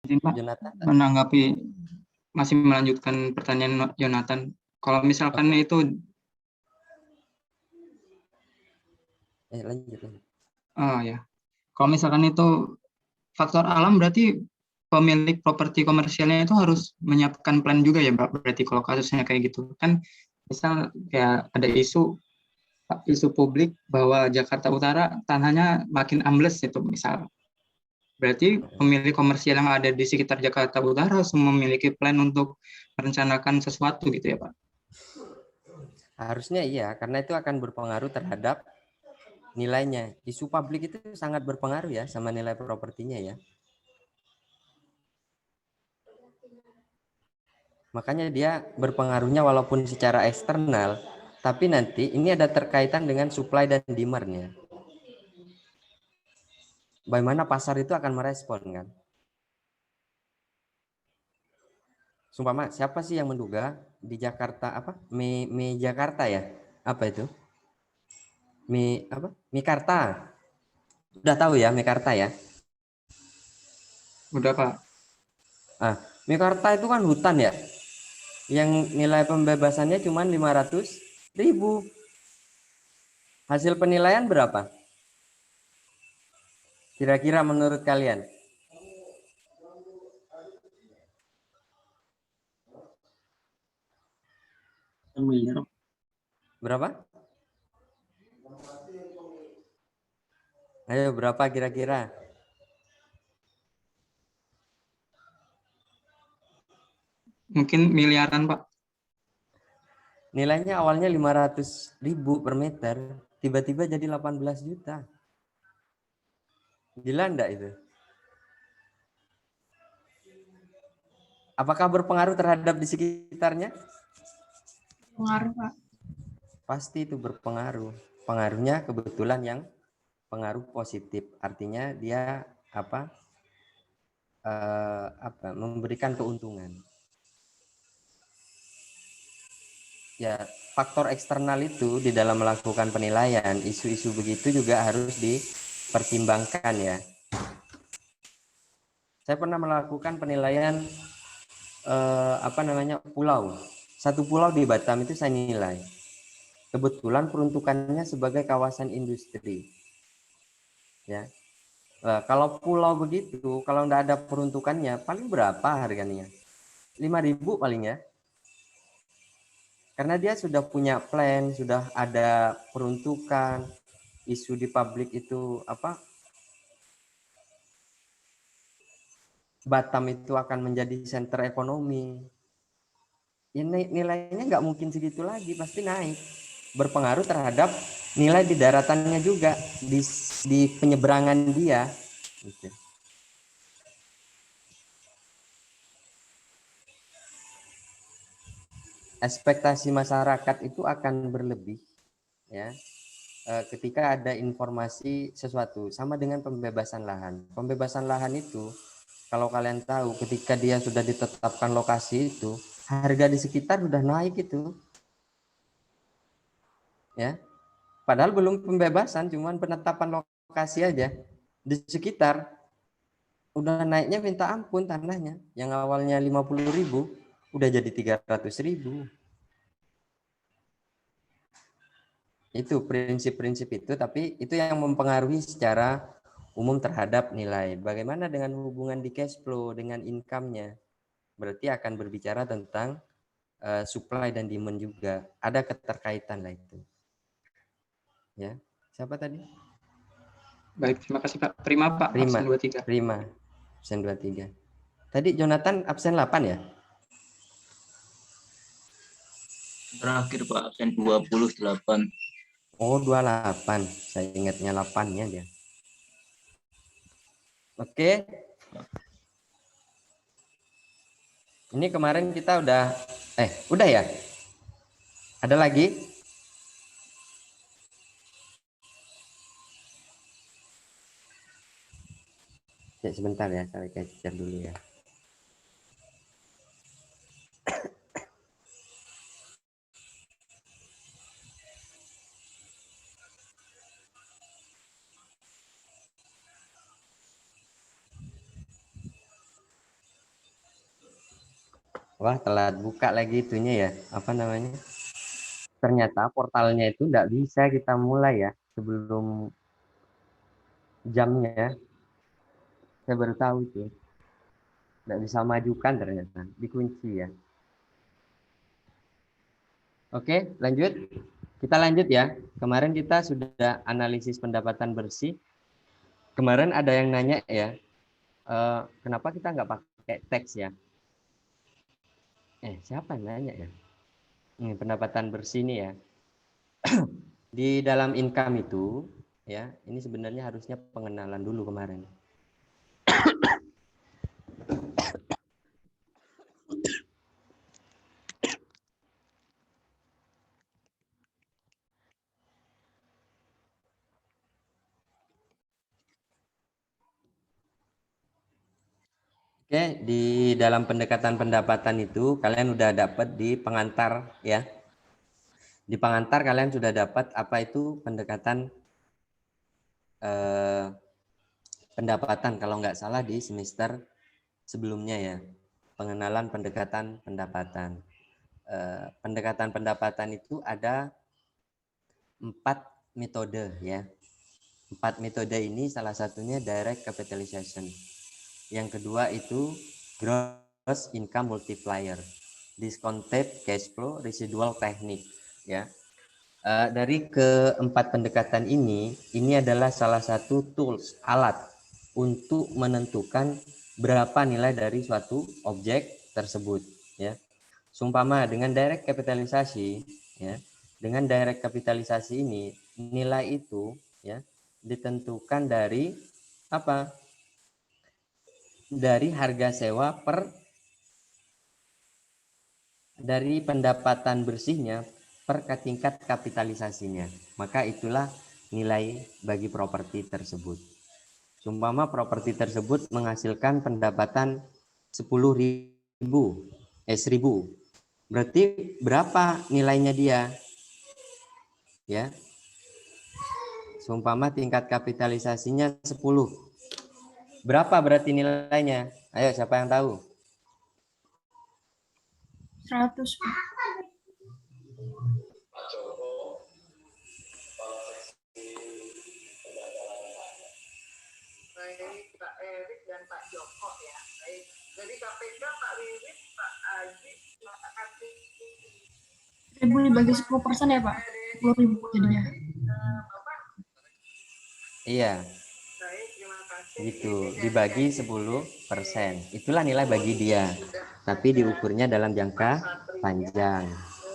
Izin, Pak, Jonathan. menanggapi masih melanjutkan pertanyaan Jonathan. Kalau misalkan itu lanjut. oh ya. Kalau misalkan itu faktor alam berarti pemilik properti komersialnya itu harus menyiapkan plan juga ya, Mbak. Berarti kalau kasusnya kayak gitu. Kan misal kayak ada isu publik bahwa Jakarta Utara tanahnya makin ambles itu misal. Berarti pemilik komersial yang ada di sekitar Jakarta Utara harus memiliki plan untuk merencanakan sesuatu gitu ya, Pak. Harusnya iya, karena itu akan berpengaruh terhadap nilainya. Isu publik itu sangat berpengaruh ya sama nilai propertinya ya. Makanya dia berpengaruhnya walaupun secara eksternal, tapi nanti ini ada terkaitan dengan supply dan demand-nya. Bagaimana pasar itu akan merespon kan? Sumpama siapa sih yang menduga di Jakarta apa? Me Jakarta ya? Apa itu? Mekarta. Udah tahu ya Mekarta ya? Udah, Pak. Mekarta itu kan hutan ya, yang nilai pembebasannya cuma 500.000. Hasil penilaian berapa? Kira-kira menurut kalian? Miliar. Berapa? Ayo berapa kira-kira? Mungkin miliaran, Pak. Nilainya awalnya 500.000 per meter, tiba-tiba jadi 18 juta. Gila enggak itu? Apakah berpengaruh terhadap di sekitarnya? Pengaruh, Pak. Pasti itu berpengaruh. Pengaruhnya kebetulan yang pengaruh positif. Artinya dia memberikan keuntungan. Ya, faktor eksternal itu di dalam melakukan penilaian, isu-isu begitu juga harus dipertimbangkan ya. Saya pernah melakukan penilaian pulau. Satu pulau di Batam itu saya nilai. Kebetulan peruntukannya sebagai kawasan industri. Ya. Kalau pulau begitu, kalau tidak ada peruntukannya, paling berapa harganya? 5.000 paling ya. Karena dia sudah punya plan, sudah ada peruntukan, isu di publik itu Batam itu akan menjadi center ekonomi. Ini nilainya nggak mungkin segitu lagi, pasti naik. Berpengaruh terhadap nilai di daratannya juga, di penyeberangan dia. Gitu. Ekspektasi masyarakat itu akan berlebih ya ketika ada informasi sesuatu, sama dengan pembebasan lahan. Pembebasan lahan itu kalau kalian tahu ketika dia sudah ditetapkan lokasi itu, harga di sekitar sudah naik itu ya, padahal belum pembebasan, cuman penetapan lokasi aja di sekitar udah naiknya minta ampun. Tanahnya yang awalnya 50.000 udah jadi 300.000. Itu prinsip-prinsip itu, tapi itu yang mempengaruhi secara umum terhadap nilai. Bagaimana dengan hubungan di cash flow dengan income-nya? Berarti akan berbicara tentang supply dan demand juga. Ada keterkaitan lah itu. Ya, siapa tadi? Baik, terima kasih, Pak. Prima, Pak. Prima. Absen 23. Prima. Absen 23. Tadi Jonathan absen 8 ya? Terakhir Pak, absen 28. Oh, 28. Saya ingatnya 8-nya dia. Oke. Ini kemarin kita udah ya? Ada lagi? Ya, sebentar ya, saya capture dulu ya. Wah, telat buka lagi itunya ya. Apa namanya? Ternyata portalnya itu nggak bisa kita mulai ya sebelum jamnya. Saya baru tahu itu. Nggak bisa majukan ternyata. Dikunci ya. Oke, lanjut. Kita lanjut ya. Kemarin kita sudah analisis pendapatan bersih. Kemarin ada yang nanya ya, kenapa kita nggak pakai teks ya? Siapa yang nanya ya? Pendapatan bersih ini ya. Di dalam income itu, ya, ini sebenarnya harusnya pengenalan dulu kemarin. Oke, di dalam pendekatan pendapatan itu kalian udah dapat di pengantar ya. Di pengantar kalian sudah dapat apa itu pendekatan pendapatan kalau nggak salah di semester sebelumnya ya. Pengenalan pendekatan pendapatan. Pendekatan pendapatan itu ada 4 metode ya. 4 metode ini salah satunya direct capitalization. Yang kedua itu gross income multiplier, discounted cash flow, residual technique ya. Dari keempat pendekatan ini adalah salah satu tools alat untuk menentukan berapa nilai dari suatu objek tersebut ya. Sumpama dengan direct kapitalisasi ya, dengan direct kapitalisasi ini nilai itu ya ditentukan dari apa? Dari harga sewa dari pendapatan bersihnya per tingkat kapitalisasinya. Maka itulah nilai bagi properti tersebut. Sumpama properti tersebut menghasilkan pendapatan 10.000. Berarti berapa nilainya dia? Ya. Sumpama tingkat kapitalisasinya 10. Berapa berarti nilainya? Ayo siapa yang tahu? 100. Baik Pak Erik dan Pak Joko ya. Baik. Dari KPK Pak Wiwit, Pak Aji, Pak Ati. 1.000 dibagi 10% ya Pak? 10.000 jadinya. Bapak. Iya. Baik, terima kasih. Gitu, dibagi 10%. Itulah nilai bagi dia. Tapi diukurnya dalam jangka panjang,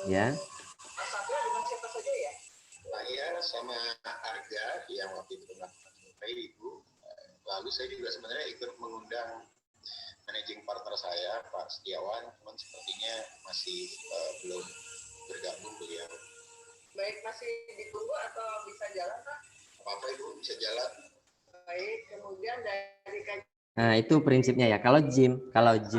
ya. Mas Satria dengan siapa saja ya? Saya sama Arga yang waktu itu melakukan survei Ibu. Lalu saya juga sebenarnya ikut mengundang managing partner saya, Pak Setiawan, cuman sepertinya masih belum bergabung beliau. Baik, masih ditunggu atau bisa jalan Pak? Apa-apa Ibu, bisa jalan. Baik, kemudian dari Nah, itu prinsipnya ya. Kalau gym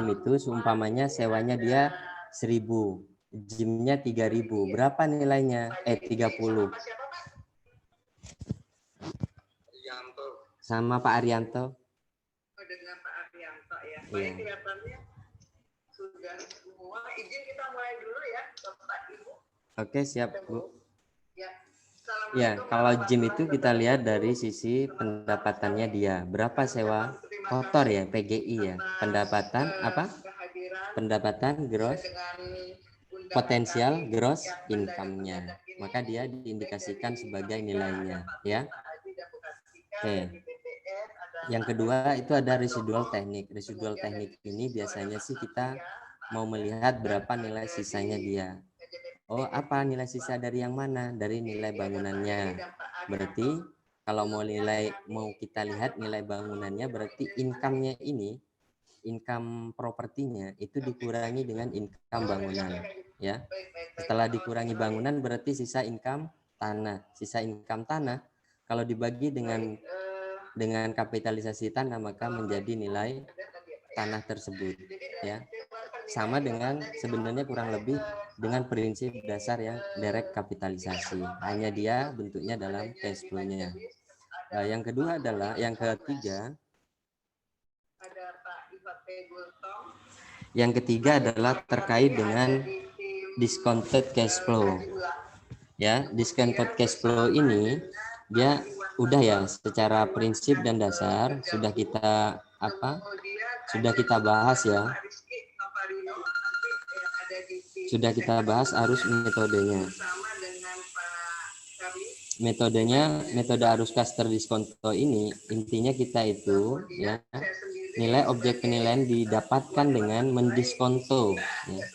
itu seumpamanya sewanya dia 1.000, gymnya 3.000. Berapa nilainya? 30. Sama Pak Arianto. Dengan Pak Arianto ya. Iya. Baik, kelihatannya sudah semua. Izin kita mulai dulu ya, Bapak Ibu. Oke, siap Bu. Ya. Ya, kalau gym itu kita lihat dari sisi pendapatannya dia. Berapa sewa kotor ya, PGI ya. Pendapatan apa? Pendapatan gross potensial gross income-nya. Maka dia diindikasikan sebagai nilainya ya. Oke. Yang kedua itu ada residual teknik. Residual teknik ini biasanya sih kita mau melihat berapa nilai sisanya dia. Oh, apa nilai sisa dari yang mana? Dari nilai bangunannya. Berarti kalau mau kita lihat nilai bangunannya, berarti income-nya ini, income propertinya itu dikurangi dengan income bangunan, ya. Setelah dikurangi bangunan berarti sisa income tanah. Sisa income tanah kalau dibagi dengan kapitalisasi tanah maka menjadi nilai tanah tersebut, ya. Sama dengan sebenarnya kurang lebih dengan prinsip dasar yang direct kapitalisasi. Hanya dia bentuknya dalam cash flow-nya. Nah, yang kedua adalah yang ketiga ada Pak Ivat P. Gultom. Yang ketiga adalah terkait dengan discounted cash flow. Ya, discounted cash flow ini dia udah ya, secara prinsip dan dasar sudah kita bahas ya. Sudah kita bahas arus metodenya. Metode arus kas terdiskonto ini intinya kita itu ya, nilai objek penilaian didapatkan dengan mendiskonto ya,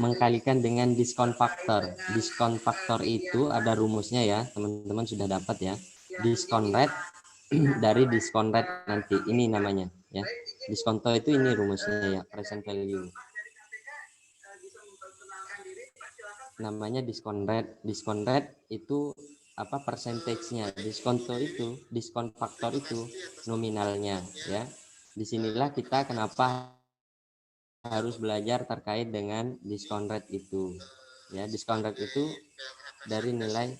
mengkalikan dengan diskon faktor. Diskon faktor itu ada rumusnya ya, teman-teman sudah dapat ya. Diskon rate dari diskon rate nanti ini namanya ya. Diskonto itu ini rumusnya ya, present value. Namanya diskon rate. Diskon rate itu apa persentasenya? Diskonto itu, diskon faktor itu nominalnya ya. Disinilah kita kenapa harus belajar terkait dengan diskon rate itu ya. Diskon rate itu dari nilai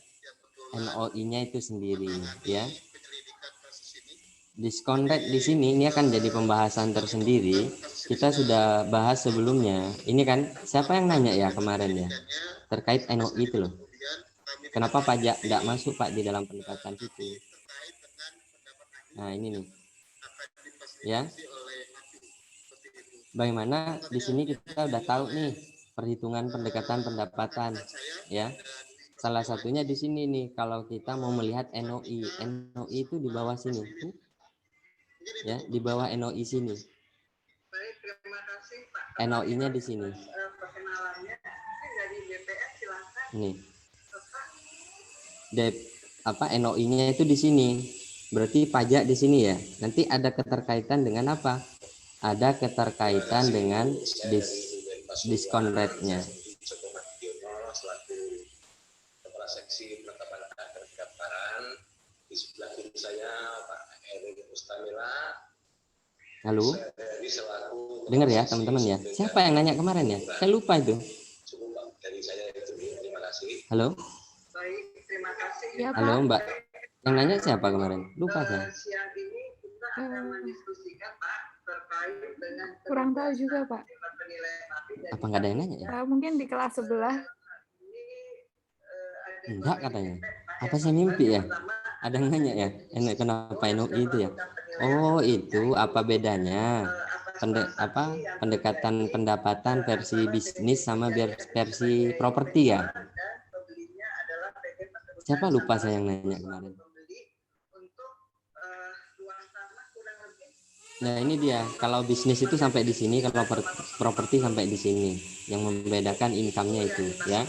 NOI-nya itu sendiri ya. Diskon rate di sini ini akan jadi pembahasan tersendiri. Kita sudah bahas sebelumnya. Ini kan siapa yang nanya ya kemarin ya terkait NOI itu loh. Kenapa pajak nggak masuk Pak di dalam pendekatan itu? Nah ini nih ya. Bagaimana di sini kita udah tahu nih perhitungan pendekatan pendapatan ya. Salah satunya di sini nih, kalau kita mau melihat NOI itu di bawah sini ya, di bawah NOI sini. NOI-nya di sini. Nih. NOI-nya itu di sini. Berarti pajak di sini ya. Nanti ada keterkaitan dengan apa? Ada keterkaitan dengan diskon rate-nya. Kepala Seksi Penetapan dan Pendaftaran, di sebelah kiri saya Pak Erik Mustamila. Halo, dengar ya teman-teman ya. Siapa yang nanya kemarin ya? Saya lupa itu. Dari saya itu, terima kasih. Halo. Baik, terima kasih. Ya, Halo Pak. Mbak. Yang nanya siapa kemarin? Lupa saya. Siang ini kita akan mendiskusikan Pak terkait dengan Kurang tahu juga, Pak. Apa nggak ada yang nanya ya? Mungkin di kelas sebelah. Enggak katanya. Apa saya mimpi ya? Ada yang nanya ya? Kenapa NOI itu ya? Oh itu apa bedanya? Pendekatan pendapatan versi bisnis sama versi properti ya? Siapa lupa saya yang nanya kemarin? Nah ini dia, kalau bisnis itu sampai di sini, kalau properti sampai di sini, yang membedakan income-nya itu ya.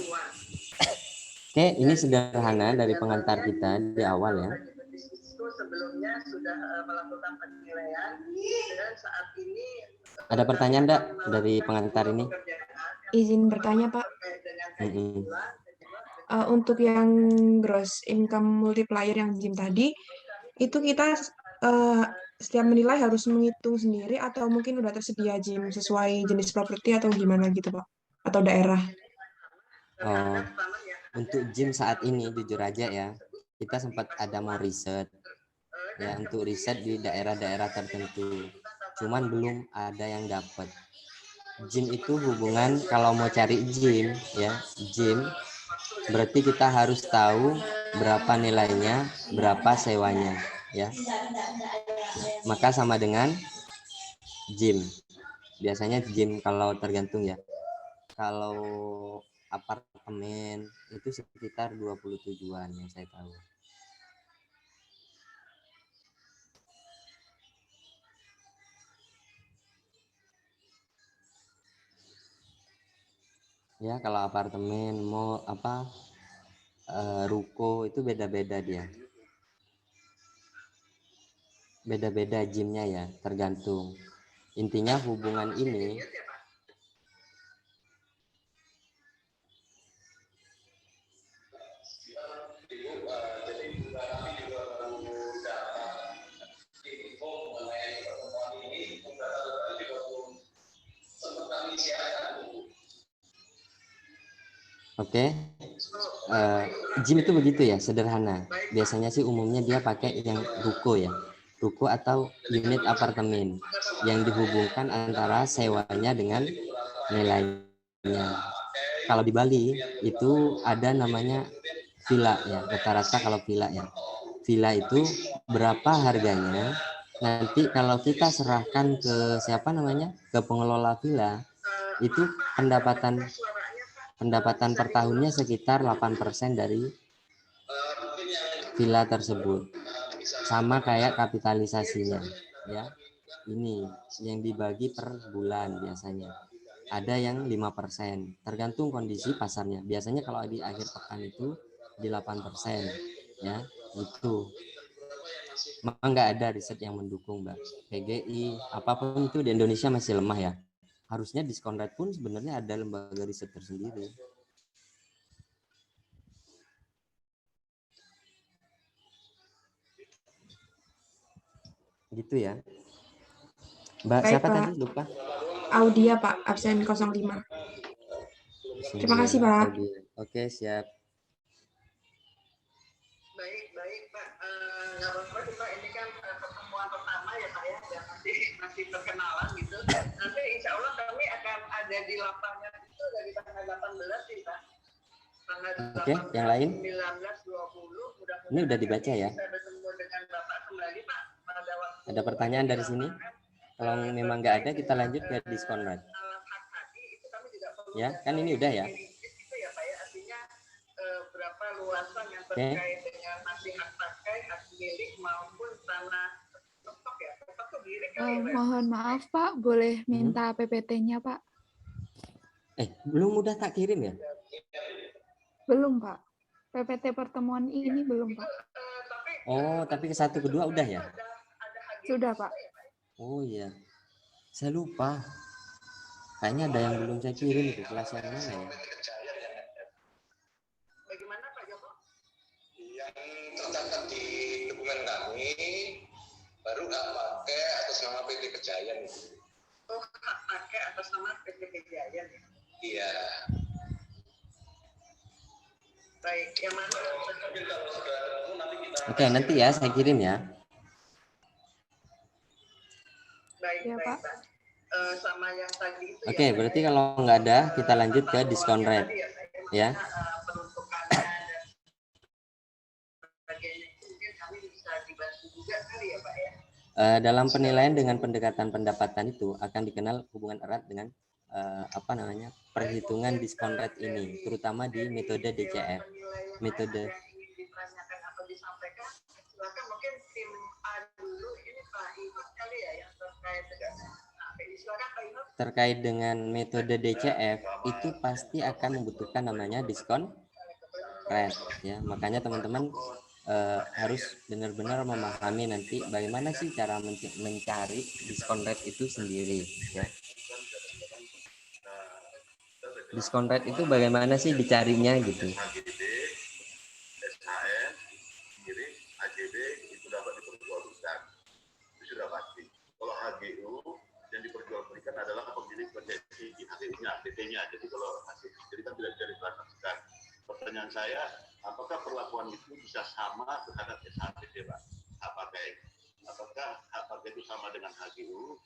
Oke, ini sederhana dari pengantar kita di awal ya. Sebelumnya sudah melakukan penilaian dan saat ini ada pertanyaan enggak dari pengantar ini? Izin bertanya Pak. Untuk yang gross income multiplier yang Jim tadi, itu kita setiap menilai harus menghitung sendiri atau mungkin udah tersedia Jim sesuai jenis properti atau gimana gitu Pak? Atau daerah? Untuk Jim saat ini jujur aja ya, kita sempat ada mau riset ya, untuk riset di daerah-daerah tertentu, cuman belum ada yang dapat. Jim itu hubungan, kalau mau cari Jim ya, Jim berarti kita harus tahu berapa nilainya, berapa sewanya ya, maka sama dengan Jim. Biasanya Jim kalau tergantung ya, kalau apartemen itu sekitar 27-an yang saya tahu. Ya kalau apartemen, mall, ruko itu beda-beda dia. Beda-beda Jimnya ya, tergantung. Intinya hubungan ini Oke. Jim itu begitu ya, sederhana. Biasanya sih umumnya dia pakai yang ruko ya. ruko atau unit apartemen yang dihubungkan antara sewanya dengan nilainya. Kalau di Bali itu ada namanya villa ya, rata-rata kalau villa ya. Villa itu berapa harganya? Nanti kalau kita serahkan ke siapa namanya? Ke pengelola villa, itu pendapatan per tahunnya sekitar 8% dari villa tersebut. Sama kayak kapitalisasinya ya. Ini yang dibagi per bulan biasanya. Ada yang 5%, tergantung kondisi pasarnya. Biasanya kalau di akhir pekan itu di 8% ya, itu. Memang nggak ada riset yang mendukung, Mbak. PGI apapun itu di Indonesia masih lemah ya. Harusnya diskon rate pun sebenarnya ada lembaga riset tersendiri. Gitu ya. Mbak Baik, siapa Pak. tadi lupa? Audia, Pak, absen 05. Terima kasih, Pak. Oke, siap. Baik Pak. Nggak apa-apa sih Pak, ini kan pertemuan pertama ya Pak ya, dan masih perkenalan gitu. Nanti insya Allah kami akan ada di lapangan itu dari tanggal 18 sih Pak. Tanggal 18, Oke, yang lain? 19, 20, mudah-mudahan Ini udah dibaca ya? bisa bertemu dengan Bapak kembali Pak pada waktu Ada pertanyaan dari sini? Kalau memang nggak ada, kita lanjut ke diskon rate. alat hak tadi itu kami juga perlu Ya, kan ini udah ya. itu ya Pak ya, artinya berapa luasan yang terkait dengan masih hak pakai, hak milik maupun tanah stok ya. Stok tuh milik kali ya, Pak? Mohon maaf Pak, boleh minta PPT-nya Pak? Belum udah tak kirim ya? Belum Pak. PPT pertemuan ini belum Pak. Oh, tapi ke 1 ke 2 udah ya? Sudah Pak. Oh iya. Saya lupa. Kayaknya ada yang belum saya kirim itu, kelas yang mana ya? Bagaimana Pak Joko? Yang tercatat di dokumen kami baru hak pakai atas nama PT Kejayan. Oh, hak pakai atas nama PT Kejayan ya? Iya. Baik, yang mana? Oke, nanti ya saya kirim ya. Baik, Ya, baik Pak. Pak. Sama yang tadi itu Oke, berarti kalau nggak ada, kita lanjut ke diskon rate. Ya. Peruntukannya dan sebagainya itu mungkin kami bisa dibantu juga kali ya Pak ya? Dalam penilaian dengan pendekatan pendapatan itu akan dikenal hubungan erat dengan perhitungan diskon rate ini, terutama di metode DCF. Metode ditanyakan atau disampaikan, silakan mungkin tim A dulu, ini Pak Iman kali ya yang terkait dengan silakan Pak Iman. terkait dengan metode DCF itu pasti akan membutuhkan namanya diskon rate ya. Makanya teman-teman harus benar-benar memahami nanti bagaimana sih cara mencari diskon rate itu sendiri ya. Diskon rate itu bagaimana sih dicarinya gitu. HGB, SHM, kiri, AJB itu dapat diperjualbelikan. Itu sudah pasti. Kalau HGU yang diperjualbelikan adalah pemilik konsesi di HGU-nya, PT-nya. Jadi kalau hasil jadi kan tidak bisa ditransaksikan. Pertanyaan saya, apakah perlakuan itu bisa sama terhadap SHBD, Pak? Hak pakai. Apakah hak pakai itu sama dengan HGU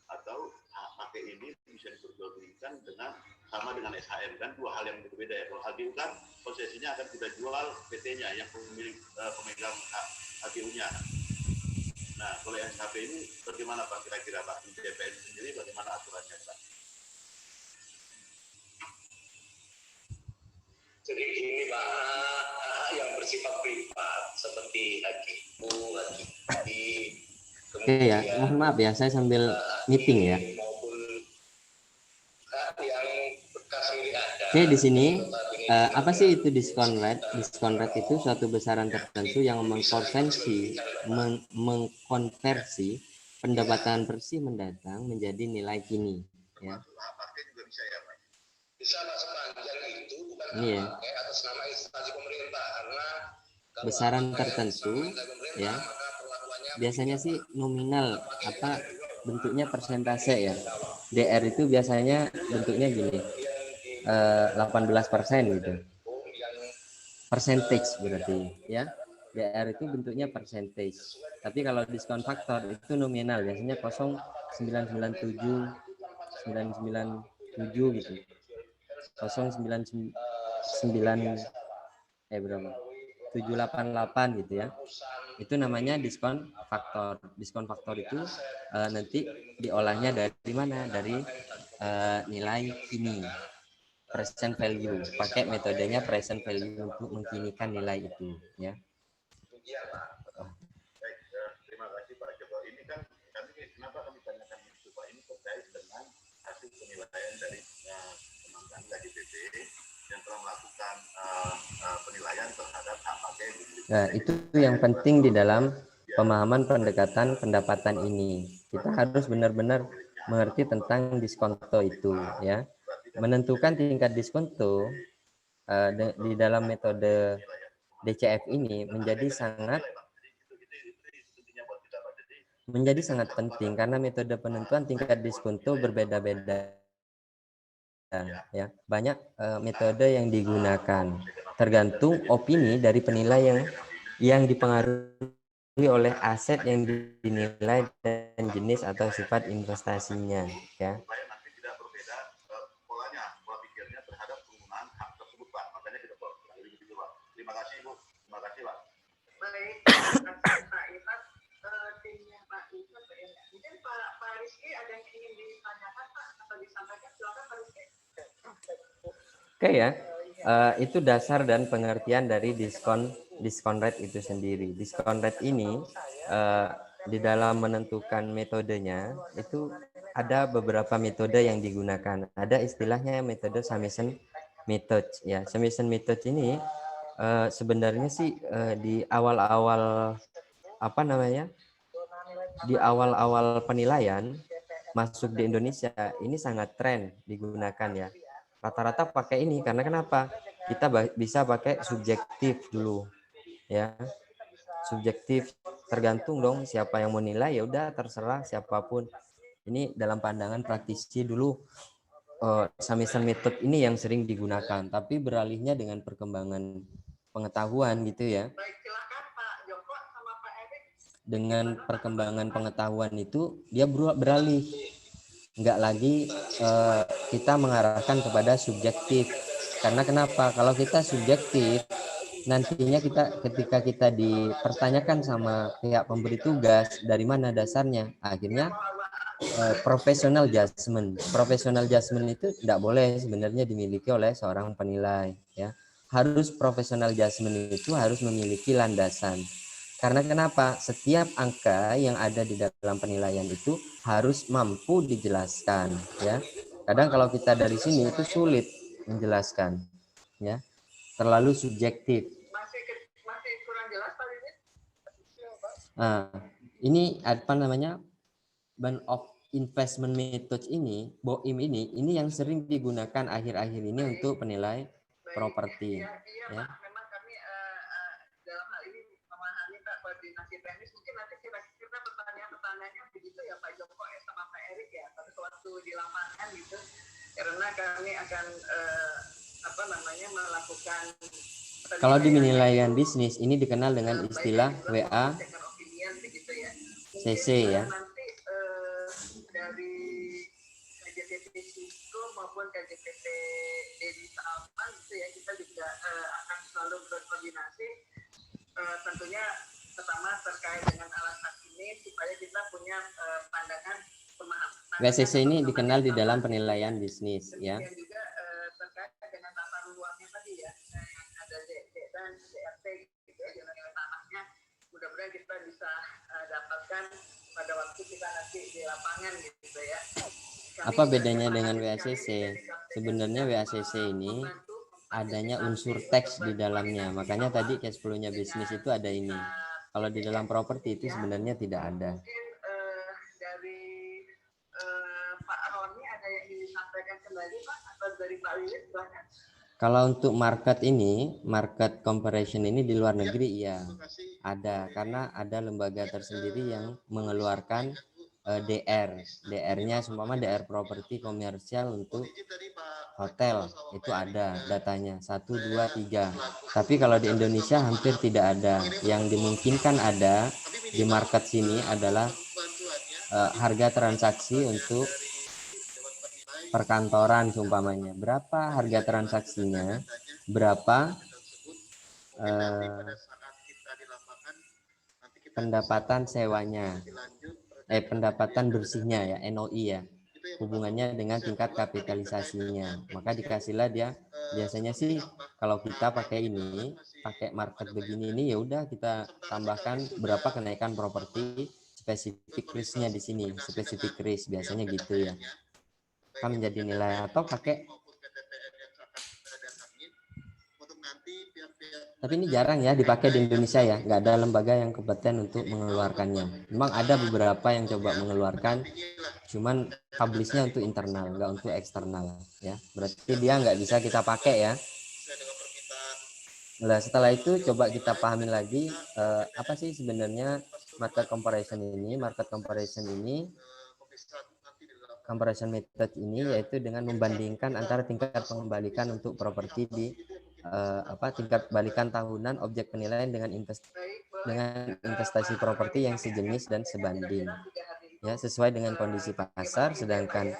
atau hak pakai ini bisa diperjualbelikan dengan sama dengan SHM, kan dua hal yang berbeda ya. Kalau HGU kan konsesinya akan kita jual PT-nya yang pemilik pemegang hak HGU-nya. Nah, kalau SHB ini bagaimana Pak kira-kira Pak di DPR sendiri bagaimana aturannya Pak? Jadi ini Pak, yang bersifat privat seperti HGU, HGI, Oke ya, mohon maaf ya, saya sambil meeting ya. Oke, di sini apa sih itu diskon rate? Diskon rate itu suatu besaran tertentu yang mengkonversi pendapatan bersih mendatang menjadi nilai kini. Ya. Bisa Pak, sepanjang itu bukan Ini ya. atas nama instansi pemerintah, karena besaran tertentu ya. Biasanya sih nominal bentuknya persentase ya. DR itu biasanya bentuknya gini. 18% gitu. Percentage berarti ya. DR itu bentuknya percentage. Tapi kalau diskon faktor itu nominal, biasanya 0,997 gitu. 0,99 berapa? 788 gitu ya. Itu namanya diskon faktor. Diskon faktor itu nanti diolahnya dari mana? Dari nilai kini, present value. Pakai metodenya present value untuk mengkinikan nilai itu, ya. Baik, terima kasih Pak Joko. Ini kan kenapa kami tanyakan itu Pak, ini terkait dengan hasil penilaian dari teman-teman KJPP yang telah melakukan penilaian terhadap HKT. Nah, itu yang penting di dalam pemahaman pendekatan pendapatan ini. Kita harus benar-benar mengerti tentang diskonto itu, ya. Menentukan tingkat diskonto di dalam metode DCF ini menjadi sangat penting karena metode penentuan tingkat diskonto berbeda-beda, ya. Banyak metode yang digunakan tergantung opini dari penilai yang dipengaruhi oleh aset yang dinilai dan jenis atau sifat investasinya, ya. Terima kasih Bu, terima kasih Pak. Baik, terima kasih Pak Ivan. Timnya Pak Ivan, mungkin Pak Rizky ada yang ingin ditanyakan Pak atau disampaikan, silakan Pak Rizky. Oke ya, itu dasar dan pengertian dari diskon rate itu sendiri. Diskon rate ini di dalam menentukan metodenya itu ada beberapa metode yang digunakan. Ada istilahnya metode summation method, ya. Summation method ini sebenarnya sih di awal-awal di awal-awal penilaian masuk di Indonesia ini sangat tren digunakan, ya. Rata-rata pakai ini karena kenapa? Kita bisa pakai subjektif dulu, ya. Subjektif, tergantung dong siapa yang mau nilai, ya udah terserah siapapun. Ini dalam pandangan praktisi dulu summation method ini yang sering digunakan, tapi beralihnya dengan perkembangan pengetahuan gitu ya. Baik, silakan Pak Joko sama Pak Erik. Dengan perkembangan pengetahuan itu dia beralih, nggak lagi kita mengarahkan kepada subjektif. Karena kenapa? Kalau kita subjektif, nantinya ketika kita dipertanyakan sama pihak pemberi tugas dari mana dasarnya, akhirnya professional judgment itu tidak boleh sebenarnya dimiliki oleh seorang penilai, ya. Harus professional judgment itu harus memiliki landasan. Karena kenapa? Setiap angka yang ada di dalam penilaian itu harus mampu dijelaskan, ya. Kadang kalau kita dari sini itu sulit menjelaskan, ya. Terlalu subjektif. Masih kurang jelas Pak Rizky? Nah, ini apa namanya? Band of investment methods ini, BOIM ini yang sering digunakan akhir-akhir ini untuk penilai properti. Iya, ya. Pak. Memang kami dalam hal ini memahami Pak koordinasi teknis. Mungkin nanti kira-kira pertanyaan-pertanyaannya begitu ya Pak Joko ya sama Pak Erik ya. Pada waktu di lapangan gitu. Karena kami akan melakukan. Kalau di penilaian bisnis ini dikenal dengan istilah WA CC ya. Nanti dari KJPP Sisco maupun KJPP Dedi Salman gitu ya, kita juga akan selalu berkoordinasi. Tentunya pertama terkait dengan alasan ini supaya kita punya pandangan pemahaman. WCC ini dikenal di dalam penilaian bisnis ya. Dan juga terkait dengan tata ruangnya tadi ya, yang ada dan DRT gitu ya, nilai tanahnya. Mudah-mudahan kita bisa dapatkan pada waktu kita nanti di lapangan gitu ya. Apa bedanya dengan WACC? Sebenarnya WACC ini adanya unsur teks di dalamnya. Makanya tadi cash flow-nya bisnis itu ada ini. Kalau di dalam properti itu sebenarnya tidak ada. Mungkin dari Pak Roni ada yang ingin disampaikan kembali Pak, atau dari Pak Wiwit silahkan. Kalau untuk market ini, market comparison ini di luar negeri ya ada, karena ada lembaga tersendiri yang mengeluarkan DR-nya, seumpama DR properti komersial untuk hotel itu ada datanya 1, 2, 3. Tapi kalau di Indonesia hampir tidak ada. Yang dimungkinkan ada di market sini adalah harga transaksi untuk perkantoran seumpamanya. Berapa harga transaksinya? Berapa pendapatan sewanya? Pendapatan bersihnya ya, NOI ya. Hubungannya dengan tingkat kapitalisasinya, maka dikasihlah dia. Biasanya sih kalau kita pakai ini, pakai market begini ini, ya udah kita tambahkan berapa kenaikan properti spesifik risknya di sini, spesifik risk biasanya gitu ya, kan menjadi nilai. Atau pakai, tapi ini jarang ya dipakai di Indonesia ya, nggak ada lembaga yang kompeten untuk mengeluarkannya. Memang ada beberapa yang coba mengeluarkan, cuman publishnya untuk internal, nggak untuk eksternal ya. Berarti dia nggak bisa kita pakai ya. Nah, setelah itu coba kita pahami lagi apa sih sebenarnya market comparison ini. Market comparison ini, comparison method ini yaitu dengan membandingkan antara tingkat pengembalikan untuk properti di tingkat balikan tahunan objek penilaian dengan investasi properti yang sejenis dan sebanding ya, sesuai dengan kondisi pasar. Sedangkan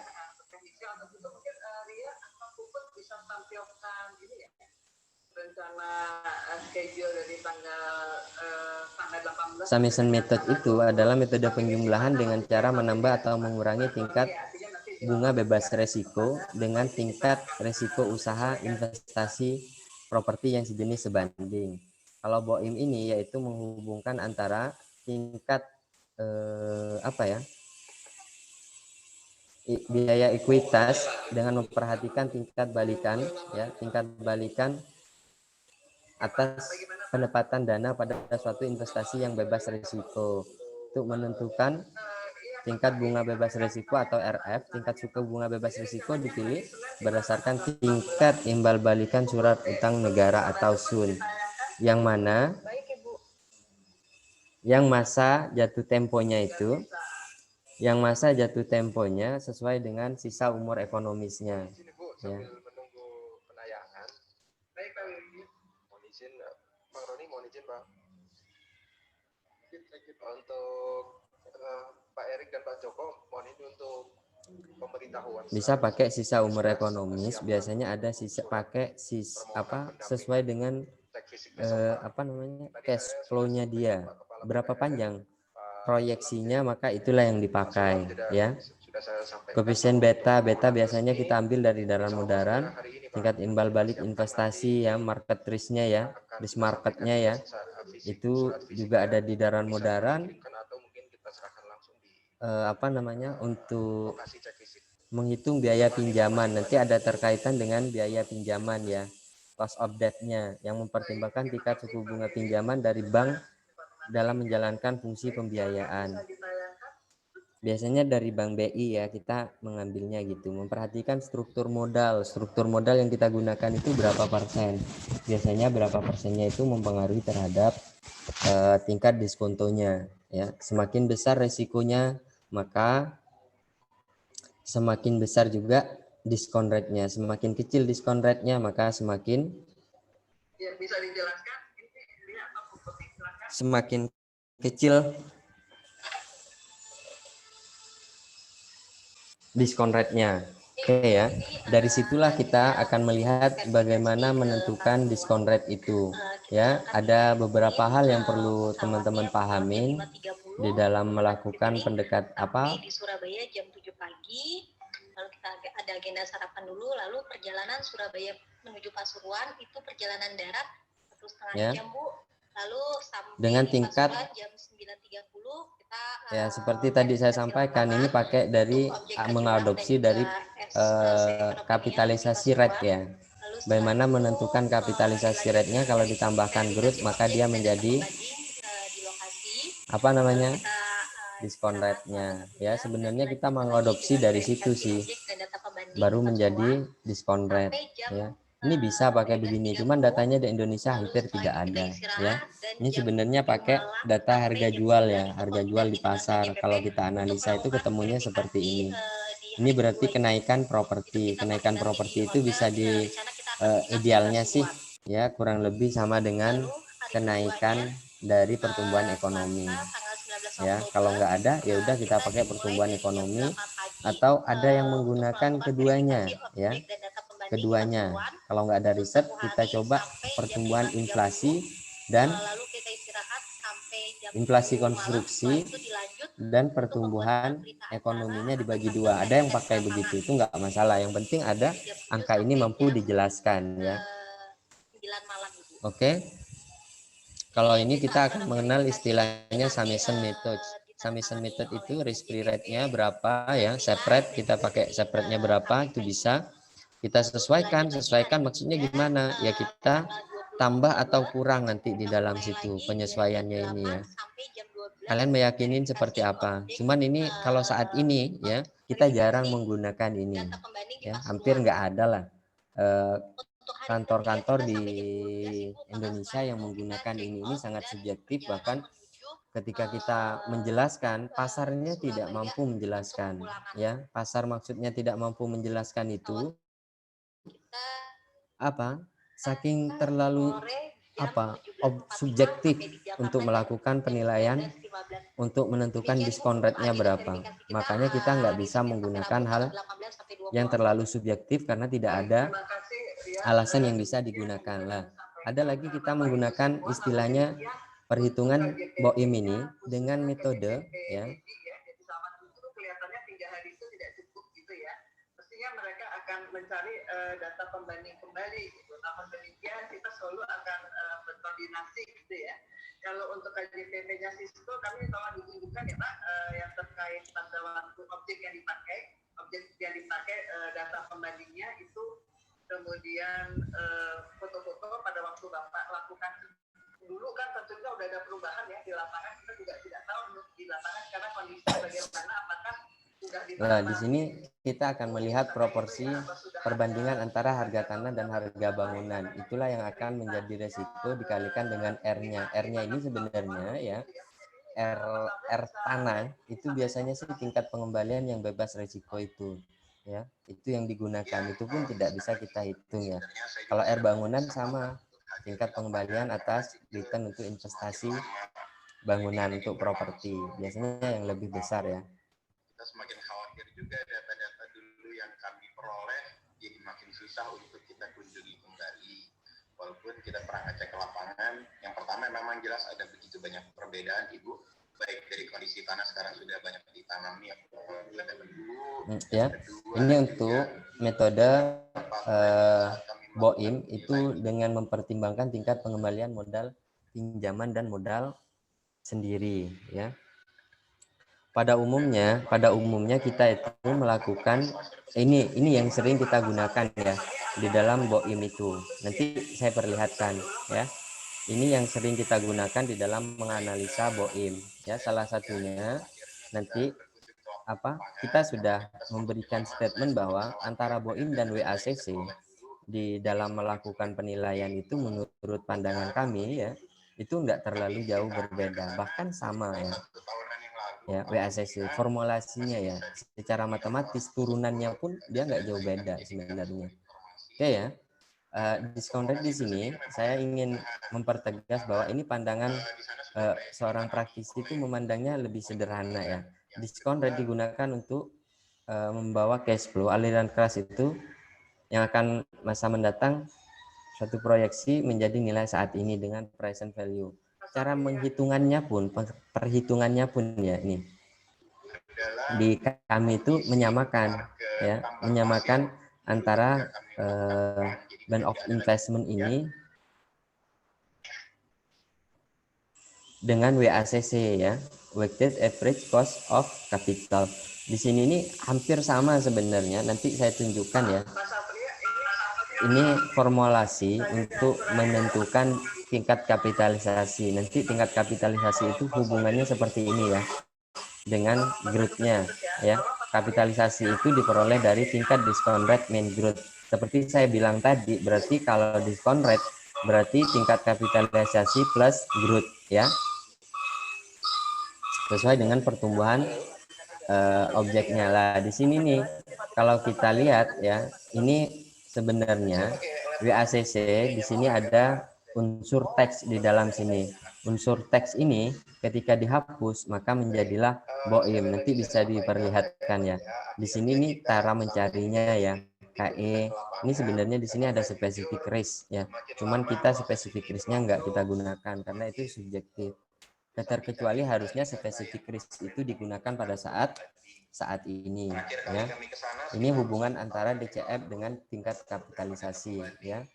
summation method itu adalah metode penjumlahan dengan cara menambah atau mengurangi tingkat bunga bebas resiko dengan tingkat resiko usaha investasi properti yang sejenis sebanding. Kalau BOIM ini yaitu menghubungkan antara tingkat biaya ekuitas dengan memperhatikan tingkat balikan ya, tingkat balikan atas penempatan dana pada suatu investasi yang bebas risiko. Untuk menentukan tingkat bunga bebas risiko atau RF, tingkat suku bunga bebas risiko dipilih berdasarkan tingkat imbal balikan surat utang negara atau SUN, yang mana yang masa jatuh temponya itu, yang masa jatuh temponya sesuai dengan sisa umur ekonomisnya ya. Bang Roni mohon izin Bang, untuk Pak Erik dan Pak Joko mohon ini untuk pemberitahuan. Bisa pakai sisa umur ekonomis, biasanya ada sisa pakai sesuai dengan cash flow-nya dia, berapa panjang proyeksinya, maka itulah yang dipakai ya. Koefisien beta biasanya kita ambil dari daran modern, tingkat imbal balik investasi ya, market risk-nya ya, risk marketnya ya, itu juga ada di daran modern. Untuk menghitung biaya pinjaman, nanti ada terkaitan dengan biaya pinjaman ya, cost of debt-nya, yang mempertimbangkan tingkat suku bunga pinjaman dari bank dalam menjalankan fungsi pembiayaan. Biasanya dari Bank BI ya kita mengambilnya gitu, memperhatikan struktur modal yang kita gunakan itu berapa persen, biasanya berapa persennya itu mempengaruhi terhadap tingkat diskontonya ya. Semakin besar resikonya, maka semakin besar juga diskon rate-nya, semakin kecil diskon rate-nya, maka semakin kecil diskon rate-nya. Oke ya. Dari situlah kita akan melihat bagaimana menentukan diskon rate itu. Ya, ada beberapa hal yang perlu teman-teman pahamin di dalam melakukan di Surabaya jam 7 pagi. Lalu kita ada agenda sarapan dulu, lalu perjalanan Surabaya menuju Pasuruan itu perjalanan darat 1,5 jam, Bu. Lalu sampai dengan tingkat jam 9.30 kita ya seperti tadi saya sampaikan, ini pakai dari mengadopsi dari kapitalisasi rate ya. Bagaimana menentukan kapitalisasi rate-nya, kalau ditambahkan growth maka dia menjadi diskon rate-nya ya. Sebenarnya kita mengadopsi dari situ sih baru menjadi diskon rate ya. Ini bisa pakai begini, cuman datanya di Indonesia hampir tidak ada ya. Ini sebenarnya pakai data harga jual ya, harga jual di pasar. Kalau kita analisa itu ketemunya seperti ini. Ini berarti kenaikan properti. Kenaikan properti itu bisa di idealnya sih ya kurang lebih sama dengan kenaikan dari pertumbuhan ekonomi. Ya, kalau nggak ada ya udah kita pakai pertumbuhan ekonomi, atau ada yang menggunakan keduanya ya. Keduanya. Kalau nggak ada riset, kita coba pertumbuhan inflasi dan inflasi konstruksi dan pertumbuhan ekonominya dibagi dua. Ada yang pakai begitu, itu nggak masalah. Yang penting ada angka ini mampu dijelaskan ya. Oke. Kalau ini kita akan mengenal istilahnya summation method. Summation method itu risk free rate-nya berapa ya, separate kita pakai separate-nya berapa itu bisa kita sesuaikan maksudnya gimana ya, kita tambah atau kurang nanti di dalam situ penyesuaiannya ini ya. Kalian meyakinin seperti apa? Cuman ini kalau saat ini ya kita jarang menggunakan ini ya, hampir nggak ada lah kantor-kantor di Indonesia yang menggunakan ini sangat subjektif, bahkan ketika kita menjelaskan pasarnya tidak mampu menjelaskan ya. Pasar maksudnya tidak mampu menjelaskan itu apa? Saking terlalu subjektif untuk melakukan penilaian untuk menentukan diskon rate-nya berapa. Makanya kita nggak bisa menggunakan hal yang terlalu subjektif karena tidak ada alasan yang bisa digunakan lah. Ada lagi kita menggunakan istilahnya perhitungan BOIM ini dengan metode ya. Mencari data pembanding kembali gitu. Namun demikian kita selalu akan berkoordinasi gitu ya. Kalau untuk KJPP-nya Cisco kami tolong ditunjukkan ya Pak yang terkait pada waktu objek yang dipakai data pembandingnya itu, kemudian foto-foto pada waktu Bapak lakukan dulu kan tentunya udah ada perubahan ya di lapangan, kita juga tidak tahu di lapangan karena kondisi bagaimana, apakah Nah, di sini kita akan melihat proporsi perbandingan antara harga tanah dan harga bangunan. Itulah yang akan menjadi resiko dikalikan dengan R-nya. R-nya ini sebenarnya ya, R tanah itu biasanya sih tingkat pengembalian yang bebas resiko itu. Ya, itu yang digunakan. Itu pun tidak bisa kita hitung ya. Kalau R bangunan sama, tingkat pengembalian atas return untuk investasi bangunan untuk properti. Biasanya yang lebih besar ya. Kita semakin khawatir juga data-data dulu yang kami peroleh jadi makin susah untuk kita kunjungi kembali. Walaupun kita pernah ngecek ke lapangan, yang pertama memang jelas ada begitu banyak perbedaan Ibu, baik dari kondisi tanah sekarang sudah banyak ditanami yang ya. Ini untuk metode BOIM itu dengan mempertimbangkan tingkat pengembalian modal pinjaman dan modal sendiri ya. Pada umumnya kita itu melakukan ini yang sering kita gunakan ya di dalam BOIM itu. Nanti saya perlihatkan ya. Ini yang sering kita gunakan di dalam menganalisa BOIM ya. Salah satunya nanti kita sudah memberikan statement bahwa antara BOIM dan WACC di dalam melakukan penilaian itu menurut pandangan kami ya itu enggak terlalu jauh berbeda, bahkan sama ya. Ya, WACC formulasinya ya secara matematis turunannya pun dia nggak jauh beda sebenarnya. Oke ya, diskon rate di sini saya ingin mempertegas bahwa ini pandangan seorang praktisi itu memandangnya lebih sederhana ya. Diskon rate digunakan untuk membawa cash flow aliran kas itu yang akan masa mendatang suatu proyeksi menjadi nilai saat ini dengan present value. Cara perhitungannya pun ya ini di kami itu menyamakan antara band of investment ini dengan WACC ya, weighted average cost of capital. Di sini ini hampir sama sebenarnya, nanti saya tunjukkan ya. Ini formulasi untuk menentukan tingkat kapitalisasi. Nanti tingkat kapitalisasi itu hubungannya seperti ini ya, dengan growth-nya ya. Kapitalisasi itu diperoleh dari tingkat discount rate main growth. Seperti saya bilang tadi, berarti kalau discount rate berarti tingkat kapitalisasi plus growth ya. Sesuai dengan pertumbuhan objeknya lah. Di sini nih kalau kita lihat ya, ini sebenarnya WACC di sini ada unsur teks di dalam sini. Unsur teks ini ketika dihapus maka menjadilah BOIM. Nanti bisa diperlihatkan ya. Di sini nih cara mencarinya ya. KE ini sebenarnya di sini ada spesifik risk ya. Cuman kita spesifik risknya nggak kita gunakan karena itu subjektif. Terkecuali harusnya spesifik risk itu digunakan pada saat ini ya. Ini hubungan antara DCF dengan tingkat kapitalisasi ya.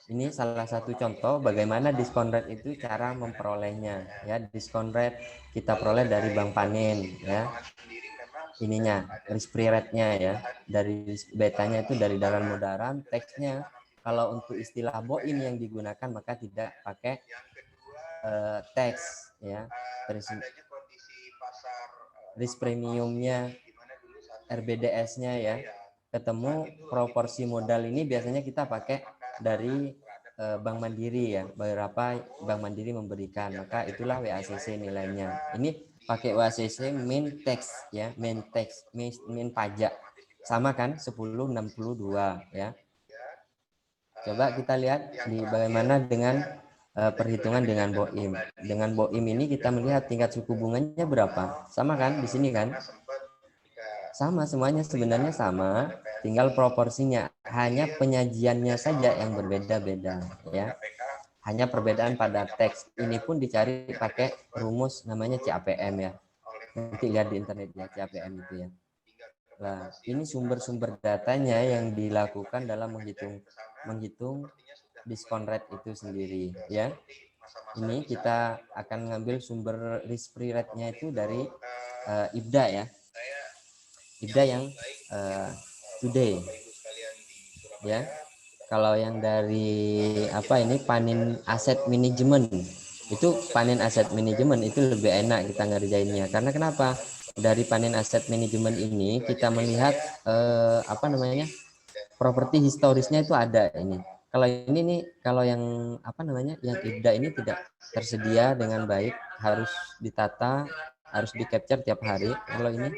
Ini salah satu contoh bagaimana diskon rate itu cara memperolehnya ya. Diskon rate kita peroleh dari Bank Panin ya. Ininya risk free rate-nya ya. Dari betanya itu dari Dalam Modern, teksnya kalau untuk istilah BOIM yang digunakan maka tidak pakai teks ya. Risk premiumnya, RBDS-nya ya. Ketemu proporsi modal ini biasanya kita pakai dari Bank Mandiri ya. Beberapa Bank Mandiri memberikan, maka itulah WACC nilainya. Ini pakai WACC min tax ya, min tax, min pajak. Sama kan 1062 ya. Coba kita lihat di bagaimana dengan perhitungan dengan BOIM. Dengan BOIM ini kita melihat tingkat suku bunganya berapa. Sama kan di sini kan? Sama, semuanya sebenarnya sama, tinggal proporsinya. Hanya penyajiannya saja yang berbeda-beda ya. Hanya perbedaan pada teks. Ini pun dicari pakai rumus namanya CAPM ya. Nanti lihat di internet ya CAPM itu ya. Nah, ini sumber-sumber datanya yang dilakukan dalam menghitung diskon rate itu sendiri ya. Ini kita akan ngambil sumber risk free rate-nya itu dari IBDA ya. IBDA yang today ya. Kalau yang dari apa ini Panin Asset Management itu Panin Asset Management itu lebih enak kita ngerjainnya karena kenapa? Dari Panin Asset Management ini kita melihat apa namanya properti historisnya itu ada ini. Kalau ini nih kalau yang apa namanya yang IBDA ini tidak tersedia dengan baik, harus ditata, harus di capture tiap hari. Kalau ini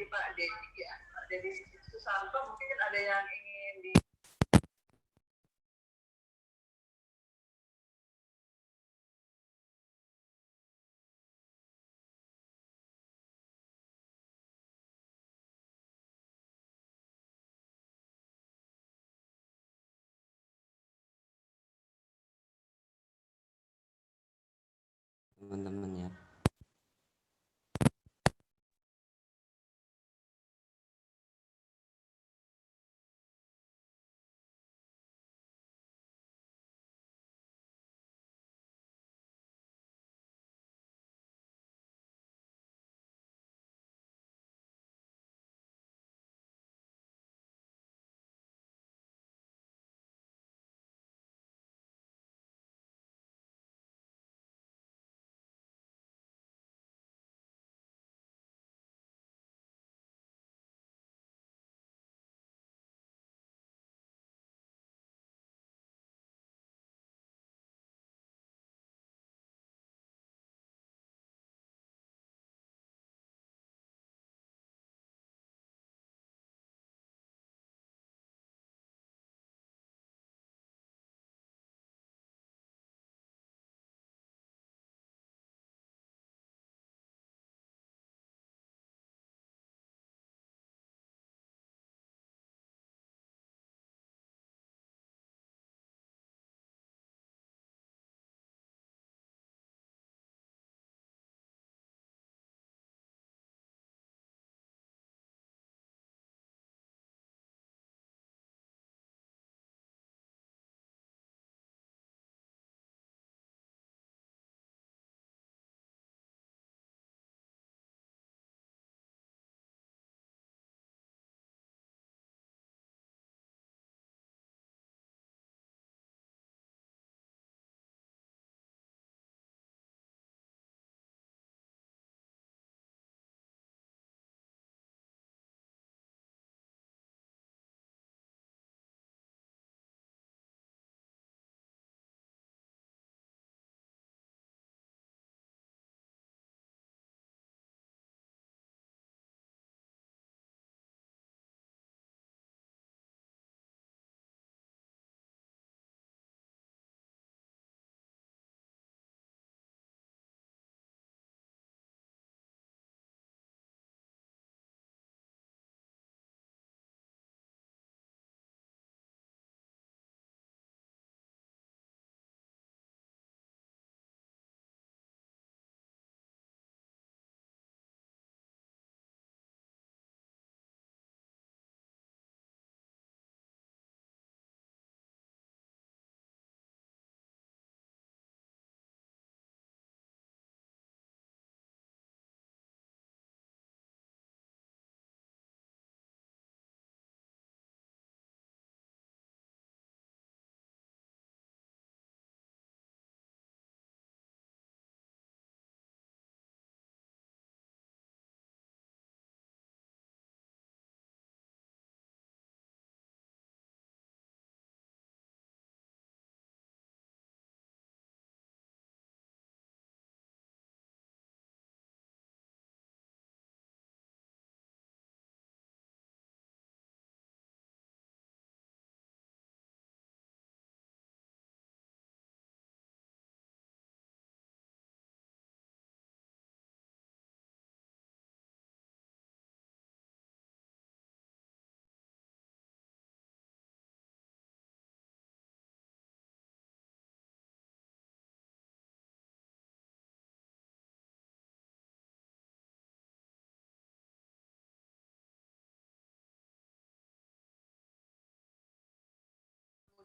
mungkin ada yang teman-teman ya.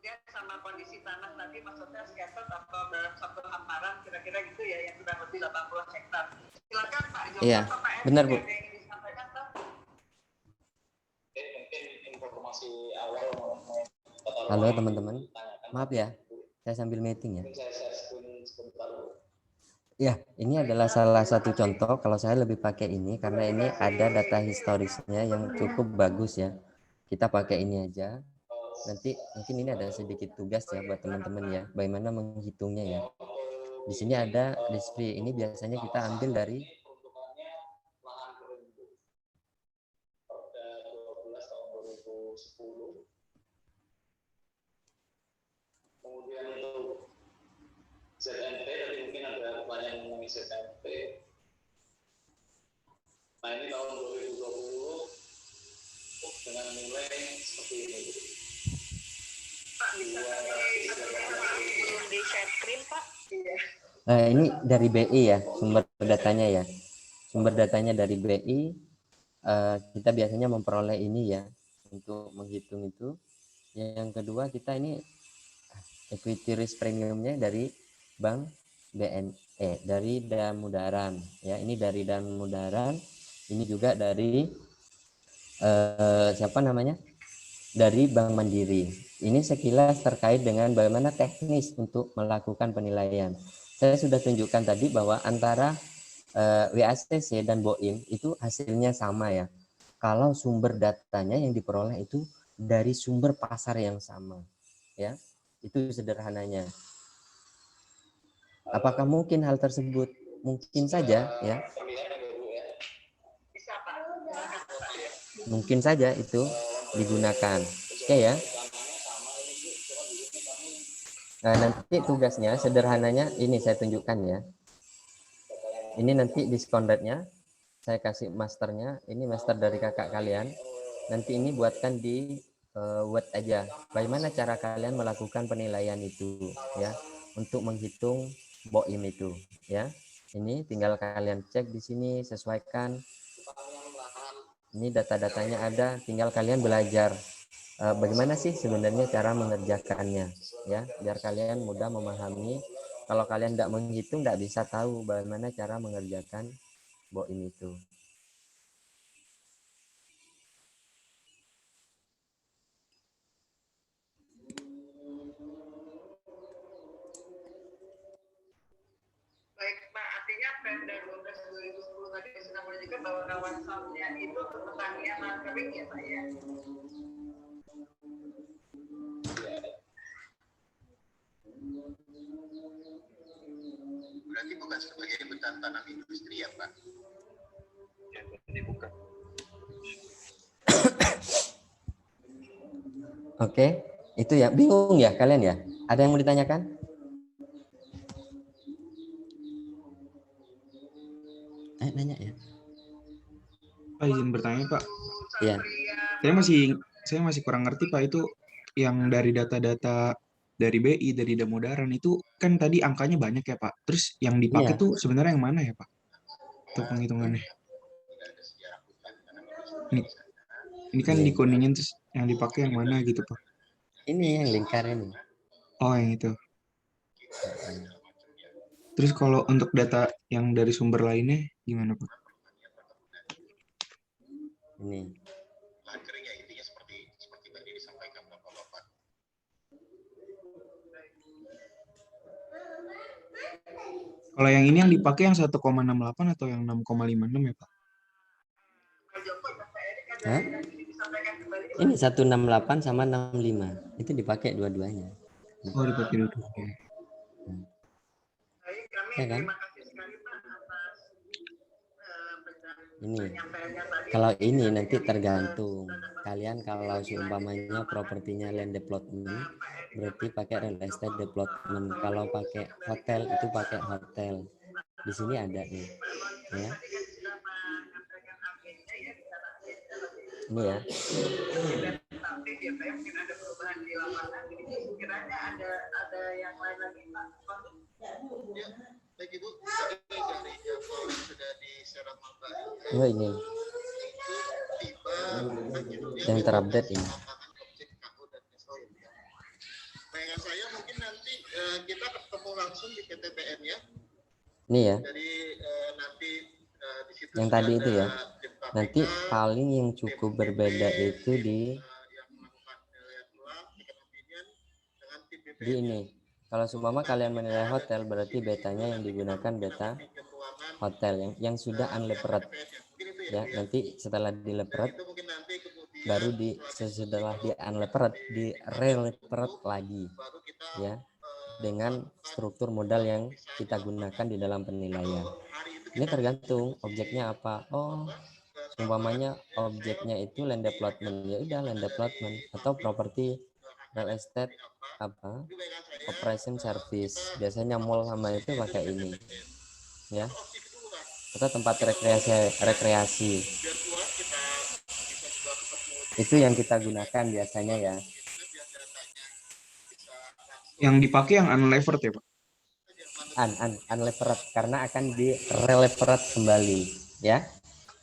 kemudian sama kondisi tanah tadi maksudnya scattered atau dalam satu hamparan kira-kira gitu ya yang kurang lebih 80 hektar. Silakan Pak Joko Iya, atau Pak Eri, benar Bu. ada yang ingin disampaikan Pak? Mungkin informasi awal Halo teman-teman, maaf ya, saya sambil meeting ya. saya share screen sebentar. Ya, ini adalah salah satu contoh. Kalau saya lebih pakai ini karena ini ada data historisnya yang cukup bagus ya. Kita pakai ini aja. Nanti mungkin ini ada sedikit tugas ya buat teman-teman ya, bagaimana menghitungnya ya. Di sini ada display. Ini biasanya kita ambil dari Perda 12 tahun 2010. Kemudian untuk ZMP, tadi mungkin ada pertanyaan mengenai ZMP. Nah ini tahun 2020 dengan nilai seperti ini. Pak bisa belum di share screen Pak? Iya. Nah, ini dari BI ya, sumber datanya ya. Sumber datanya dari BI. Kita biasanya memperoleh ini ya untuk menghitung itu. Yang kedua kita ini equity risk premiumnya dari Bank BNE, dari Damudaran ya. Ini dari Damudaran. Ini juga dari siapa namanya? Dari Bank Mandiri. Ini sekilas terkait dengan bagaimana teknis untuk melakukan penilaian. Saya sudah tunjukkan tadi bahwa antara WACC dan BOIM itu hasilnya sama ya. Kalau sumber datanya yang diperoleh itu dari sumber pasar yang sama, ya. Itu sederhananya. Apakah mungkin hal tersebut? Mungkin saja, ya. Mungkin saja itu digunakan. Oke ya. Nah, nanti tugasnya sederhananya ini saya tunjukkan ya. Ini nanti diskon rate-nya saya kasih masternya. Ini master dari kakak kalian. Nanti ini buatkan di Word aja. Bagaimana cara kalian melakukan penilaian itu ya untuk menghitung BOIM itu ya. Ini tinggal kalian cek di sini, sesuaikan. Ini data-datanya ada, tinggal kalian belajar bagaimana sih sebenarnya cara mengerjakannya ya, biar kalian mudah memahami. Kalau kalian tidak menghitung, tidak bisa tahu bagaimana cara mengerjakan BOIM itu. Baik Pak, artinya Perda 12 2010 tadi sudah menunjukkan bahwa kawasannya itu pertanian non kering ya Pak ya? Berarti bukan sebagai hutan tanam industri ya Pak? Ya, ini bukan. Oke, itu ya. Bingung ya kalian ya? Ada yang mau ditanyakan? Nanya ya. Pak, izin bertanya Pak. Iya. Saya masih kurang ngerti Pak, itu yang dari data-data dari BI, dari Damudaran itu kan tadi angkanya banyak ya Pak. Terus yang dipakai tuh sebenarnya yang mana ya Pak? Untuk penghitungannya. Ini kan dikuningin, terus yang dipakai yang mana gitu Pak? Ini yang lingkar ini. Oh, yang itu. Terus kalau untuk data yang dari sumber lainnya gimana Pak? Ini. Lahan kering ya, intinya seperti tadi disampaikan Bapak-Bapak. Kalau yang ini yang dipakai yang 1,68 atau yang 6,56 ya Pak? Hah? Ini 168 sama 65. Itu dipakai dua-duanya. Oh, dipakai dua-duanya. Ya kan? Ini. Kalau ini nanti tergantung. Kalian kalau seumpamanya propertinya land development, berarti pakai real estate development. Kalau pakai hotel itu pakai hotel. Di sini ada nih, ya. Ini ya. Oh ini. Yang terupdate ini. Ini ya. Jadi nanti di situ yang sudah tadi itu ada ya. tim KPK, Nanti paling yang cukup berbeda itu di yang melakukan penilaian ulang, second opinion, dengan tim BPN. di ini. Kalau seumpama kalian menilai hotel, berarti betanya yang digunakan beta hotel yang sudah unlevered ya. Nanti setelah di levered, baru setelah di unlevered, di re-levered lagi ya, dengan struktur modal yang kita gunakan di dalam penilaian. Ini tergantung objeknya apa. Oh, umpamanya objeknya itu land development, ya udah land development, atau properti real estate apa operation service, biasanya mall sama itu pakai ini ya, atau tempat rekreasi itu yang kita gunakan biasanya ya. Yang dipakai yang unlevered ya Pak? Unlevered, karena akan di relevered kembali ya.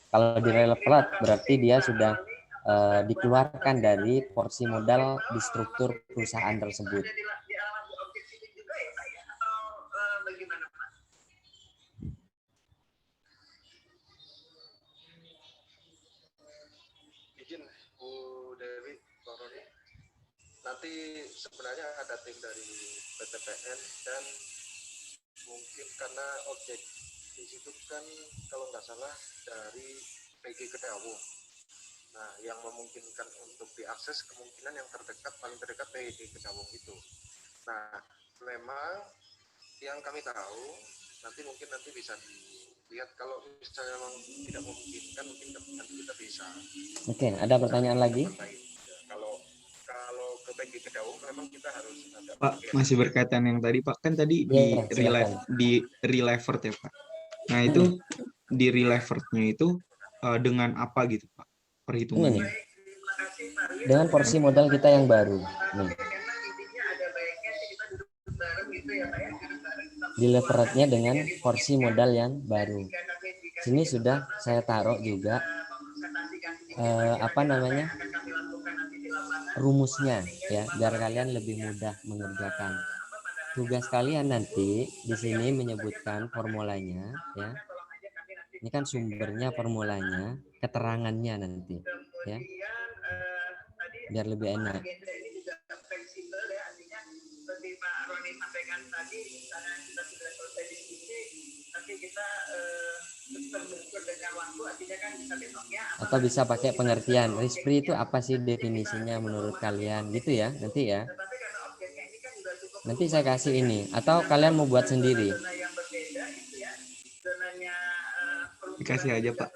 Kalau di relevered berarti dia sudah dikeluarkan dari porsi modal di struktur perusahaan tersebut. Izin Bu Dewi, Bang Roni. Nanti sebenarnya ada tim dari PTPN dan mungkin karena objek di situ kan kalau nggak salah dari PG Kedawung. Nah, yang memungkinkan untuk diakses kemungkinan yang terdekat, paling terdekat PG Kedawung itu. Nah, memang yang kami tahu nanti mungkin bisa dilihat, kalau misalnya memang tidak memungkinkan mungkin nanti kita bisa. Oke, ada pertanyaan lagi? Kalau ke PG Kedawung memang kita harus ada. Pak, masih berkaitan yang tadi Pak, kan tadi di relevered ya Pak. Nah itu di releverednya itu dengan apa gitu Pak perhitungannya? Ini dengan porsi modal kita yang baru nih. Di leverednya dengan porsi modal yang baru. Sini sudah saya taruh juga rumusnya ya, biar kalian lebih mudah mengerjakan. Tugas kalian nanti di sini menyebutkan formulanya ya. Ini kan sumbernya, formulanya, keterangannya nanti ya. Biar lebih enak. Atau bisa pakai pengertian risk-free itu apa sih definisinya menurut kalian gitu ya, nanti ya. Nanti saya kasih ini, atau kalian mau buat sendiri? Dikasih aja Pak.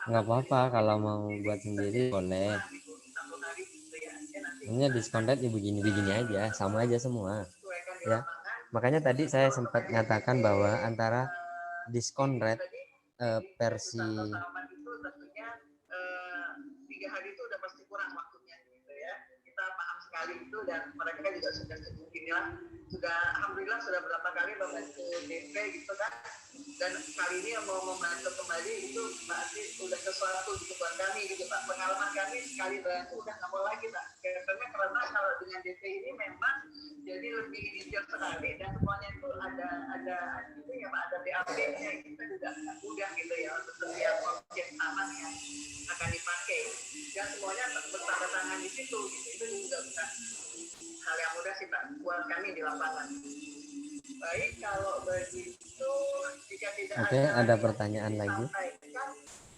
Nggak apa-apa, kalau mau buat sendiri boleh. Ini diskon rate ya begini-begini aja, sama aja semua ya. Makanya tadi saya sempat nyatakan bahwa antara diskon rate versi 3 hari itu udah pasti kurang waktunya gitu ya. Kita paham sekali itu, dan mereka juga sudah alhamdulillah sudah berapa kali membantu DP gitu kan. Dan kali ini yang mau membantu kembali itu berarti udah sesuatu gitu buat kami gitu Pak. Pengalaman kami sekali bantu udah nggak mau lagi Pak. Karena kalau dengan DP ini memang jadi lebih detail sekali, dan semuanya itu ada itu ya Pak, ada BAP-nya, kita juga nggak mudah gitu ya untuk setiap objek aman yang akan dipakai, dan semuanya bertanda tangan di situ gitu. Itu juga bukan hal yang mudah sih Pak buat kami di lapangan. Baik, kalau begitu jika tidak ada pertanyaan lagi,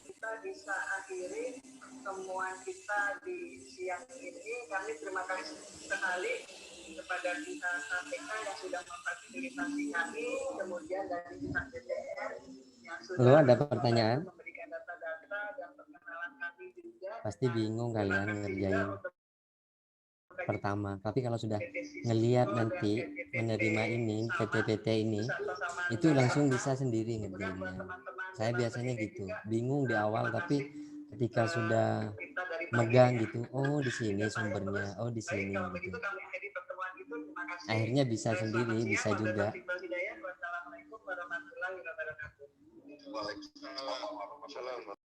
kita bisa akhiri pertemuan kita di siang ini. Kami terima kasih sekali kepada pihak KPK yang sudah memfasilitasi kami, kemudian dari pihak DPR yang sudah ada pertanyaan? memberikan data-data dan perkenalan kami juga. Pasti bingung kalian ngerjain pertama, tapi kalau sudah ngelihat nanti menerima ini PT ini, itu langsung bisa sendiri ngerjainnya. Saya biasanya gitu, bingung di awal, tapi ketika sudah megang gitu, oh di sini sumbernya, oh di sini gitu, akhirnya bisa sendiri, bisa juga. Wassalamualaikum warahmatullahi wabarakatuh. Waalaikumsalam.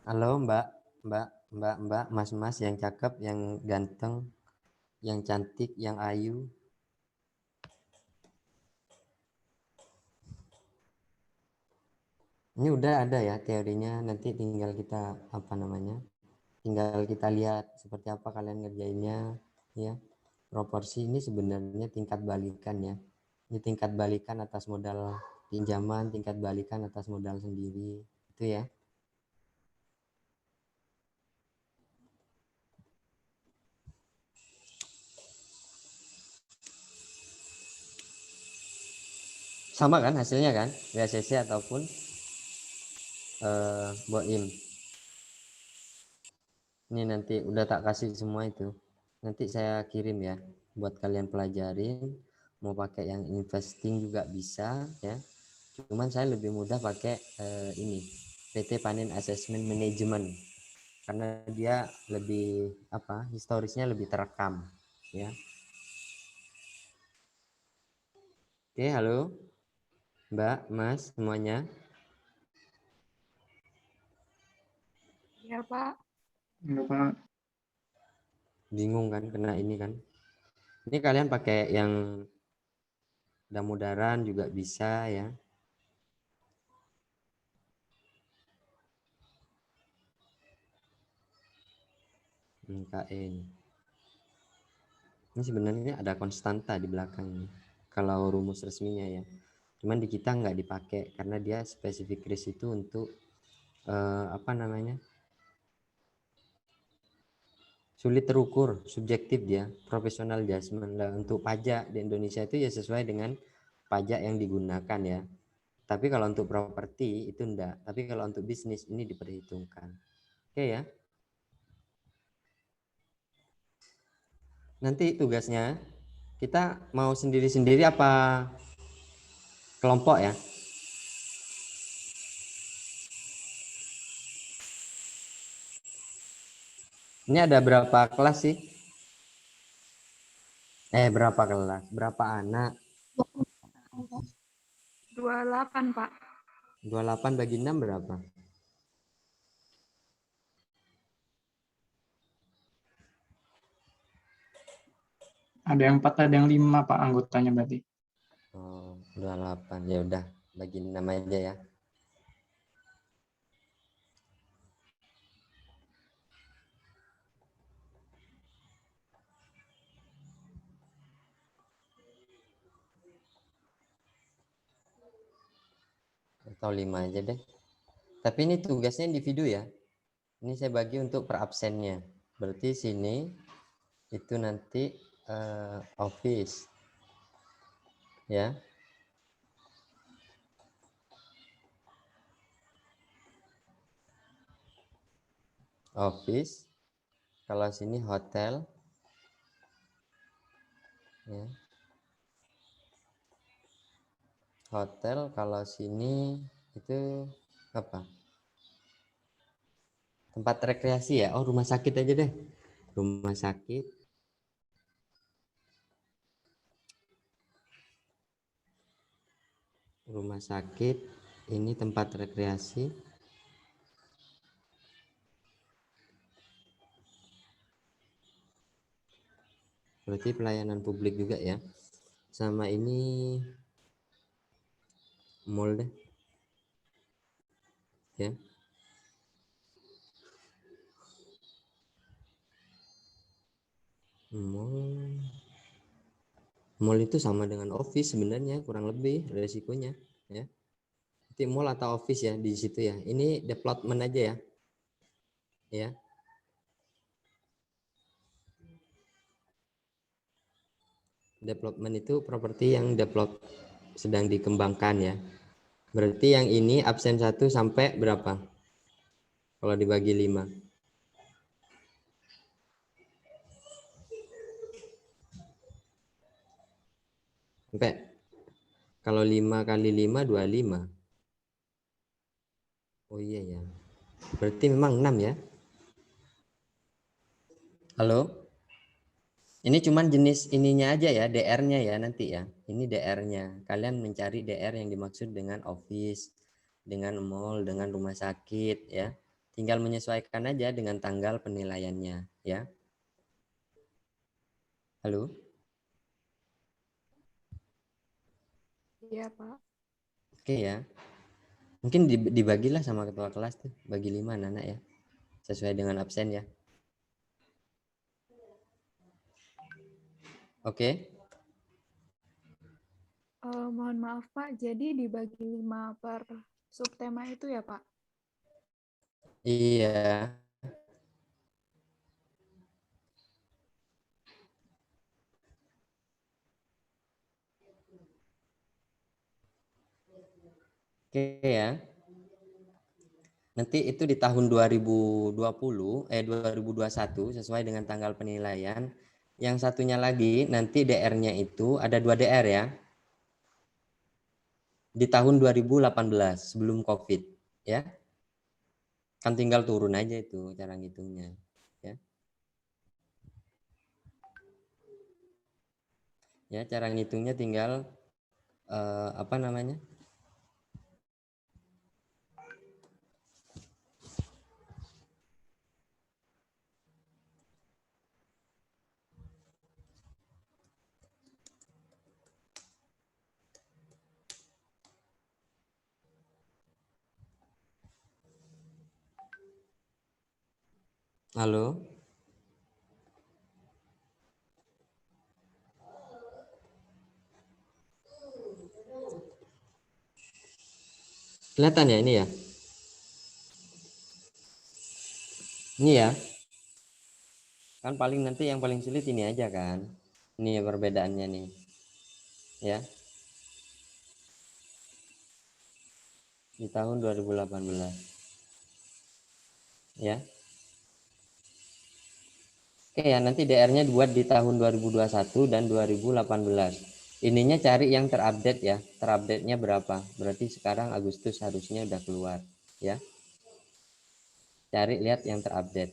Halo Mbak, Mas yang cakep, yang ganteng, yang cantik, yang ayu. Ini udah ada ya teorinya, nanti tinggal kita tinggal kita lihat seperti apa kalian ngerjainnya ya. Proporsi ini sebenarnya tingkat balikan ya. Ini tingkat balikan atas modal pinjaman, tingkat balikan atas modal sendiri. Itu ya. Sama kan hasilnya kan? BACC ataupun BOIM. Ini nanti udah tak kasih semua itu. Nanti saya kirim ya buat kalian pelajarin. Mau pakai yang investing juga bisa ya. Cuman saya lebih mudah pakai ini PT Panin Assessment Management karena dia lebih historisnya lebih terekam ya. Oke, halo Mbak, Mas semuanya. Ya Pak. Ya, Pak. Bingung kan kena ini kan? Ini kalian pakai yang damodaran juga bisa ya. KN. Ini sebenarnya ada konstanta di belakang ini. Kalau rumus resminya ya. Cuman di kita nggak dipakai karena dia spesifik risk itu untuk sulit terukur, subjektif dia, professional judgment lah. Untuk pajak di Indonesia itu ya sesuai dengan pajak yang digunakan ya. Tapi kalau untuk properti itu enggak. Tapi kalau untuk bisnis ini diperhitungkan. Oke ya. Nanti tugasnya kita mau sendiri-sendiri apa kelompok ya? Ini ada berapa kelas sih? Berapa kelas? Berapa anak? 28, Pak. 28 bagi 6 berapa? Ada yang 4, ada yang 5 Pak anggotanya berarti. Oh, 28. Ya udah, bagi 6 aja ya. Atau 5 aja deh. Tapi ini tugasnya individu ya. Ini saya bagi untuk per absennya. Berarti sini itu nanti office. Ya. Office. Kalau sini hotel. Ya. Hotel, kalau sini itu apa? Tempat rekreasi ya. Oh, rumah sakit aja deh. Rumah sakit. Rumah sakit. Ini tempat rekreasi. Berarti pelayanan publik juga ya. Sama ini mall deh. Ya. Mall itu sama dengan office sebenarnya, kurang lebih resikonya ya. Nanti mall atau office ya di situ ya. Ini development aja ya. Ya. Development itu properti yang sedang dikembangkan ya. Berarti yang ini absen 1 sampai berapa? Kalau dibagi 5. Sampai kalau 5 kali 5 25. Oh iya ya. Berarti memang 6 ya. Halo? Ini cuman jenis ininya aja ya, DR-nya ya nanti ya. Ini DR-nya. Kalian mencari DR yang dimaksud dengan office, dengan mall, dengan rumah sakit ya. Tinggal menyesuaikan aja dengan tanggal penilaiannya, ya. Halo? Iya, Pak. Oke ya. Mungkin dibagilah sama ketua kelas tuh, bagi 5 anak ya. Sesuai dengan absen ya. Oke. Mohon maaf Pak, jadi dibagi 5 per subtema itu ya Pak? Iya. Oke ya. Nanti itu di tahun 2021 sesuai dengan tanggal penilaian. Yang satunya lagi nanti DR-nya itu ada 2 DR ya. Di tahun 2018 sebelum Covid ya. Kan tinggal turun aja itu cara ngitungnya ya. Ya, cara ngitungnya tinggal apa namanya? Halo? Kelihatan ya ini ya? Ini ya. Kan paling nanti yang paling sulit ini aja kan. Ini perbedaannya nih. Ya. Di tahun 2018. Ya. Oke ya, nanti DR-nya buat di tahun 2021 dan 2018. Ininya cari yang terupdate ya. Terupdate-nya berapa? Berarti sekarang Agustus harusnya udah keluar, ya. Cari lihat yang terupdate.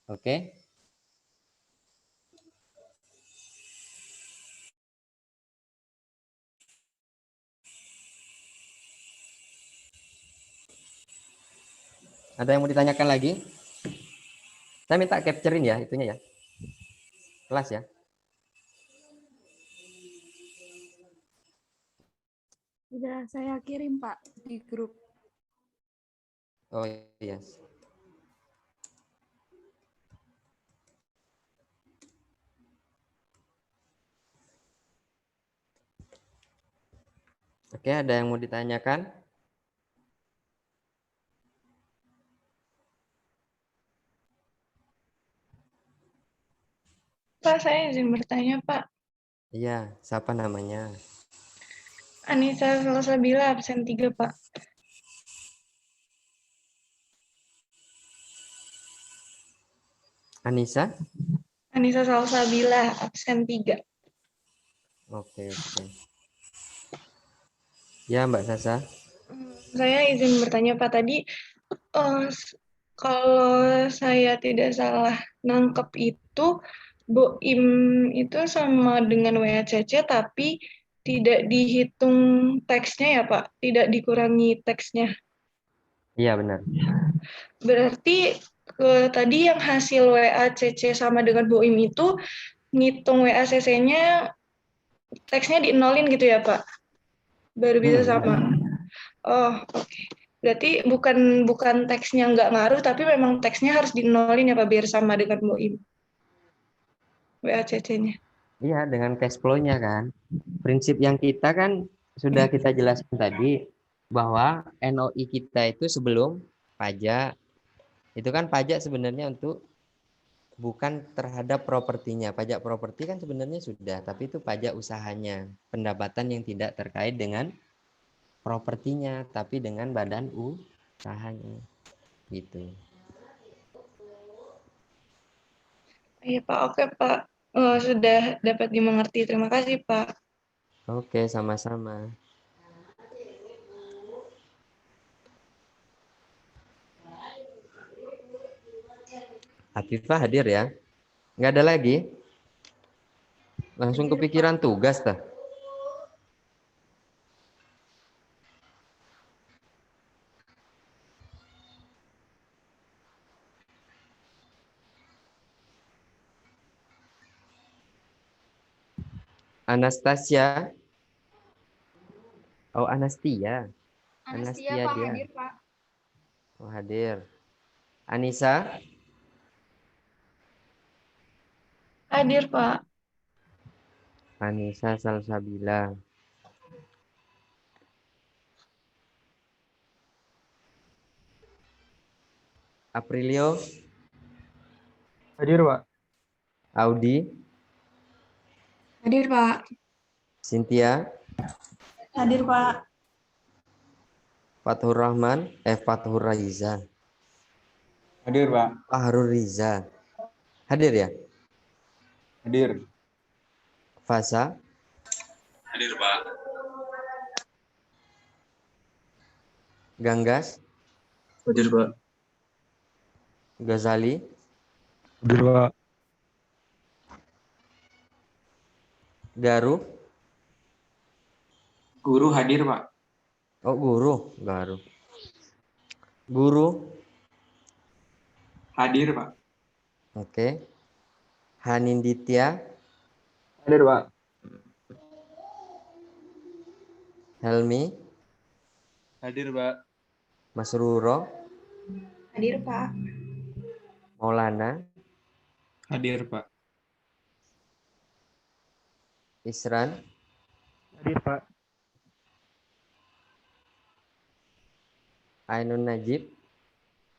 Oke? Ada yang mau ditanyakan lagi? Saya minta capturein ya itunya ya. Kelas ya. Sudah saya kirim Pak di grup. Oh iya. Oke, ada yang mau ditanyakan? Pak, saya izin bertanya, Pak. Iya, siapa namanya? Anissa Salsabila, absen 3, Pak. Anissa? Anissa Salsabila, absen 3. Oke. Ya, Mbak Sasa. Saya izin bertanya, Pak. Tadi kalau saya tidak salah nangkep itu, BOIM itu sama dengan WACC, tapi tidak dihitung teksnya ya, Pak? Tidak dikurangi teksnya. Iya, benar. Berarti tadi yang hasil WACC sama dengan BOIM itu, ngitung WACC-nya, teksnya di-nolin gitu ya, Pak? Baru bisa sama. Oh, oke. Berarti bukan teksnya nggak ngaruh, tapi memang teksnya harus di-nolin ya Pak, biar sama dengan BOIM. WACC-nya. Iya, dengan cash flow-nya kan. Prinsip yang kita kan sudah kita jelaskan tadi, bahwa NOI kita itu sebelum pajak, itu kan pajak sebenarnya untuk bukan terhadap propertinya. Pajak properti kan sebenarnya sudah, tapi itu pajak usahanya. Pendapatan yang tidak terkait dengan propertinya, tapi dengan badan usahanya. Gitu. Iya Pak, oke Pak. Sudah dapat dimengerti. Terima kasih Pak. Oke, sama-sama. Afifah hadir ya? Nggak ada lagi? Langsung kepikiran tugas tah? Anastasia. Oh, Anastia. Anastia, Pak, dia. hadir, Pak. Oh, hadir. Anissa. Hadir, Pak. Anissa Salsabila. Aprilio. Hadir, Pak. Audi. Hadir, Pak. Cynthia. Hadir, Pak. Fathur Rahman. Fathur Raiza. Hadir, Pak. Fahrul Riza. Hadir ya? Hadir. Fasa. Hadir, Pak. Ganggas. Hadir, Pak. Ghazali. Hadir, Pak. Garu. Guru hadir, Pak. Oh, guru. Garu. Guru. Hadir, Pak. Oke. Haninditya. Hadir, Pak. Helmi. Hadir, Pak. Masruro. Hadir, Pak. Maulana. Hadir, Pak. Isran. Hadir, Pak. Ainun Najib.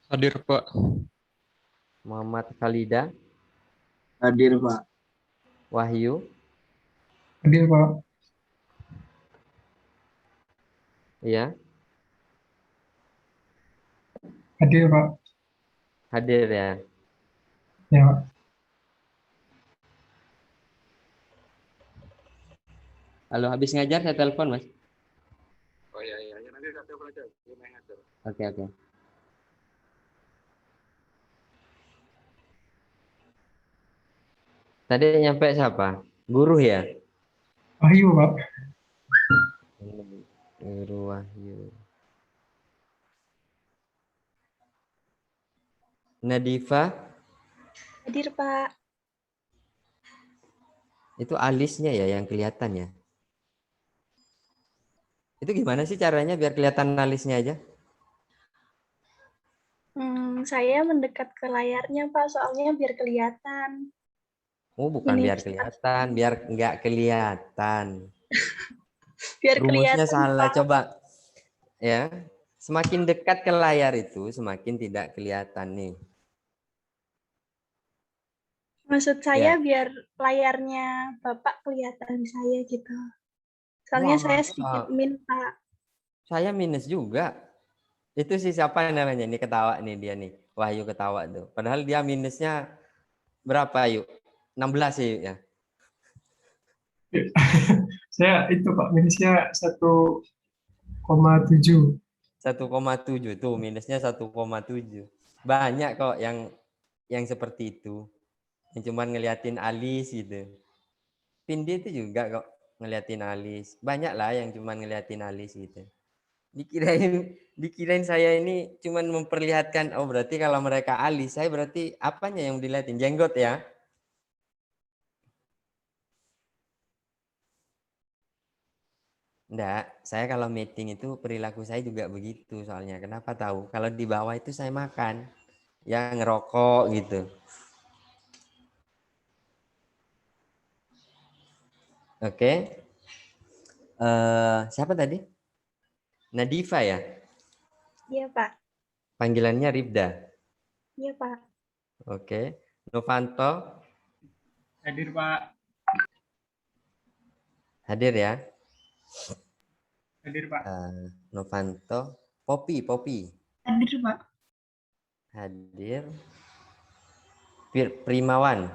Hadir, Pak. Muhammad Khalida. Hadir, Pak. Wahyu. Hadir, Pak. Ya. Hadir, Pak. Hadir ya. Ya, Pak. Halo, habis ngajar saya telepon, Mas. Oh iya, nanti saya telepon aja. Oke. Tadi nyampe siapa? Guru ya? Wahyu, Pak. Guru Wahyu. Nadifa. Hadir, Pak. Itu alisnya ya yang kelihatan ya? Itu gimana sih caranya biar kelihatan alisnya aja? Saya mendekat ke layarnya, Pak, soalnya biar kelihatan. Oh, bukan Ini biar kelihatan, biar nggak kelihatan. biar Rumusnya kelihatan, salah, Pak. coba. Ya, semakin dekat ke layar itu semakin tidak kelihatan nih. Maksud saya Ya. biar layarnya Bapak kelihatan di saya gitu. Soalnya Wah, saya sedikit minta. Saya minus juga. Itu sih siapa yang namanya? Ini ketawa nih dia nih. Wahyu ketawa tuh. Padahal dia minusnya berapa yuk? 16 sih ya. Saya itu, Pak, minusnya 1,7. 1,7 tuh minusnya 1,7. Banyak kok yang seperti itu. Yang cuman ngeliatin alis gitu. Pindi itu juga kok ngeliatin alis. Banyak lah yang cuman ngeliatin alis gitu. Dikirain saya ini cuman memperlihatkan, oh berarti kalau mereka alis, saya berarti apanya yang dilihatin? Jenggot ya? Enggak, saya kalau meeting itu perilaku saya juga begitu soalnya. Kenapa tahu? Kalau di bawah itu saya makan, ya ngerokok gitu. Oke. Siapa tadi? Nadifa ya? Iya, Pak. Panggilannya Ribda. Iya, Pak. Oke. Novanto. Hadir, Pak. Hadir ya? Hadir, Pak. Novanto. Popi. Hadir, Pak. Hadir. Primawan.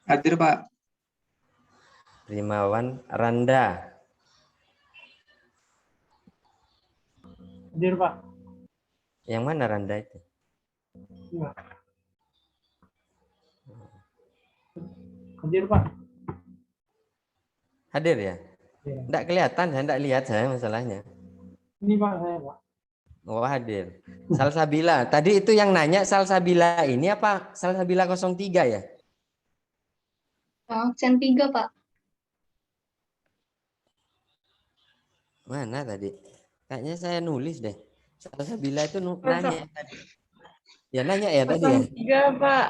Hadir, Pak. Primawan. Randa. Hadir, Pak. Yang mana Randa itu? Iya. Hadir, Pak. Hadir ya? Iya. Enggak kelihatan, saya enggak lihat saya masalahnya. Ini, Pak, saya, Pak. Oh, hadir. Salsabila. Tadi itu yang nanya Salsabila ini apa Salsabila 03 ya? Absen 3, Pak. Mana tadi? Kayaknya saya nulis deh. Salsabila itu nanya tadi. Ya nanya ya tadi ya. 03, Pak.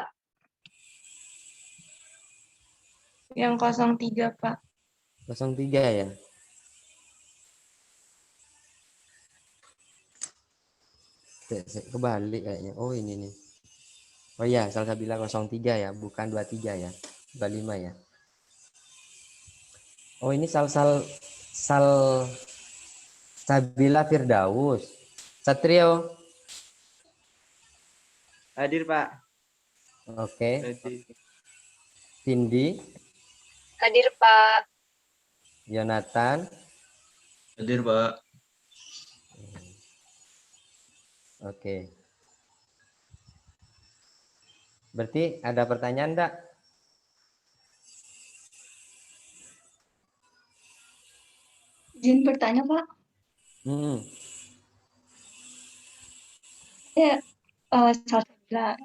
Yang 03, Pak. 03 ya. Kebalik kayaknya. Oh ini nih. Oh iya, Salsabila 03 ya, bukan 23 ya. 25 ya. Oh ini Salsabila Firdaus. Satrio. Hadir, Pak. Oke. Cindy. Hadir, Pak. Jonathan. Hadir, Pak. Oke. Berarti ada pertanyaan enggak? Izin bertanya, Pak. Ya, Salsabila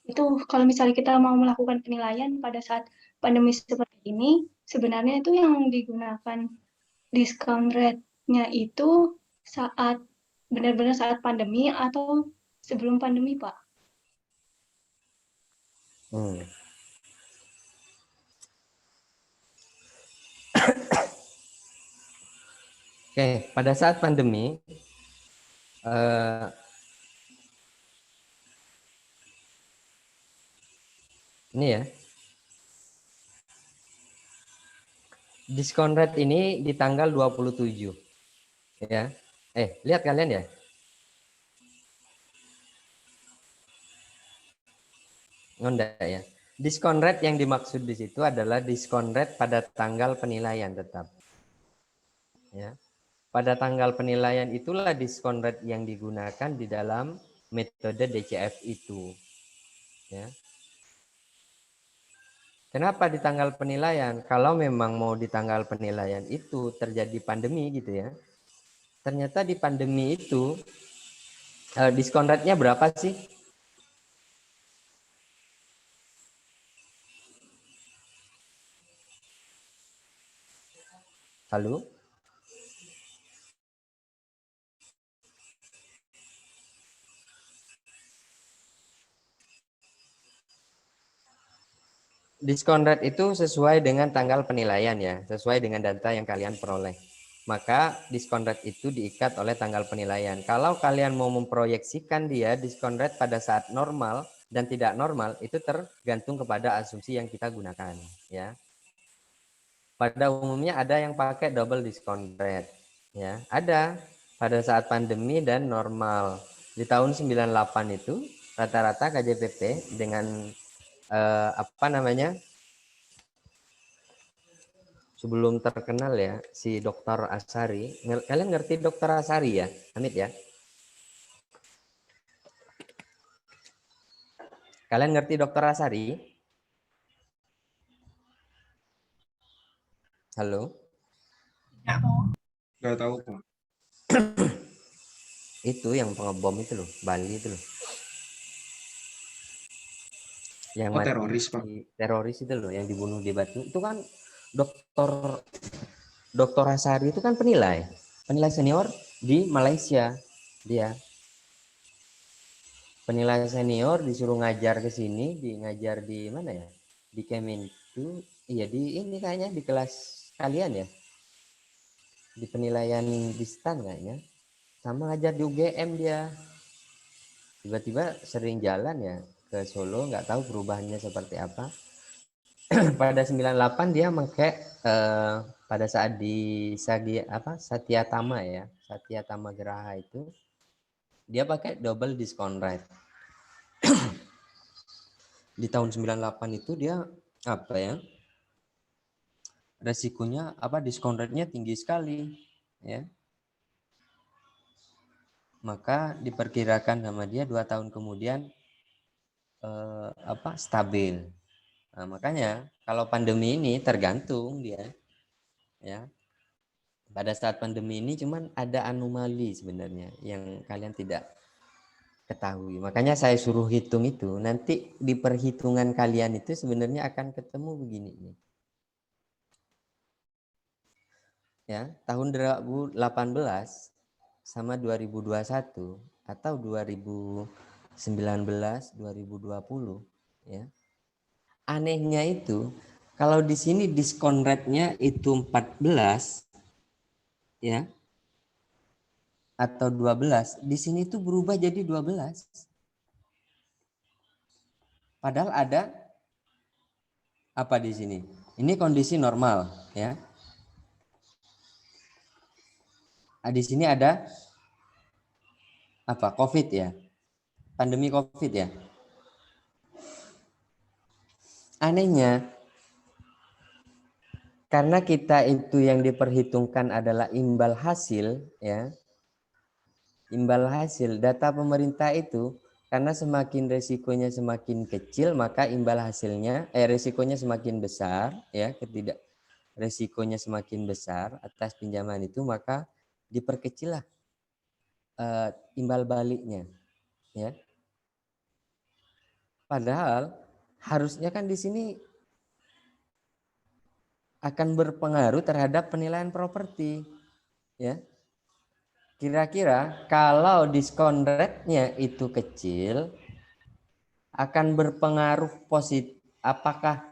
itu kalau misalnya kita mau melakukan penilaian pada saat pandemi seperti ini, sebenarnya itu yang digunakan discount rate-nya itu saat benar-benar saat pandemi atau sebelum pandemi, Pak? Oke, pada saat pandemi ini ya, diskon rate ini di tanggal 27 ya. Lihat kalian ya. Enggak ya. Diskon rate yang dimaksud di situ adalah diskon rate pada tanggal penilaian tetap. Ya. Pada tanggal penilaian itulah diskon rate yang digunakan di dalam metode DCF itu. Ya. Kenapa di tanggal penilaian? Kalau memang mau di tanggal penilaian itu terjadi pandemi gitu ya. Ternyata di pandemi itu diskon rate-nya berapa sih? Halo? Diskon rate itu sesuai dengan tanggal penilaian ya, sesuai dengan data yang kalian peroleh. Maka diskon rate itu diikat oleh tanggal penilaian. Kalau kalian mau memproyeksikan dia diskon rate pada saat normal dan tidak normal, itu tergantung kepada asumsi yang kita gunakan ya. Pada umumnya ada yang pakai double diskon rate ya. Ada pada saat pandemi dan normal. Di tahun 98 itu rata-rata KJPP dengan sebelum terkenal ya si Dr. Asari. Kalian ngerti Dr. Asari ya, Hamid ya? Kalian ngerti Dr. Asari? Halo? Nggak tahu, Pak. Itu yang pengebom itu loh, Bali itu loh. Yang mati, teroris, Pak. Teroris itu loh yang dibunuh di Batu. Itu kan Dr. Asari itu kan penilai senior di Malaysia. Dia penilai senior disuruh ngajar ke sini, ngajar di mana ya? Di Kemenku, iya di ini kayaknya di kelas kalian ya. Di penilaian di STAN kayaknya. Sama ngajar di UGM dia. Tiba-tiba sering jalan ya ke Solo, nggak tahu perubahannya seperti apa. Pada 98 dia pakai pada saat di Satyatama ya, Satyatama Geraha itu dia pakai double discount rate. Di tahun 98 itu dia resikonya diskon rate-nya tinggi sekali ya. Maka diperkirakan sama dia 2 tahun kemudian stabil. Nah, makanya kalau pandemi ini tergantung dia ya. Pada saat pandemi ini cuman ada anomali sebenarnya yang kalian tidak ketahui. Makanya saya suruh hitung itu, nanti di perhitungan kalian itu sebenarnya akan ketemu begini nih. ya, tahun 2018 sama 2021 atau 2019 2020 ya. Anehnya itu kalau di sini diskon rate-nya itu 14 ya atau 12, di sini tuh berubah jadi 12. Padahal ada apa di sini? Ini kondisi normal ya. Di sini ada apa? Covid ya. Pandemi Covid ya. Anehnya karena kita itu yang diperhitungkan adalah imbal hasil ya. Imbal hasil data pemerintah itu karena semakin resikonya semakin kecil maka imbal hasilnya resikonya semakin besar ya, resikonya semakin besar atas pinjaman itu maka diperkecillah imbal baliknya ya. Padahal harusnya kan di sini akan berpengaruh terhadap penilaian properti ya. Kira-kira kalau diskon rate-nya itu kecil akan berpengaruh positif, apakah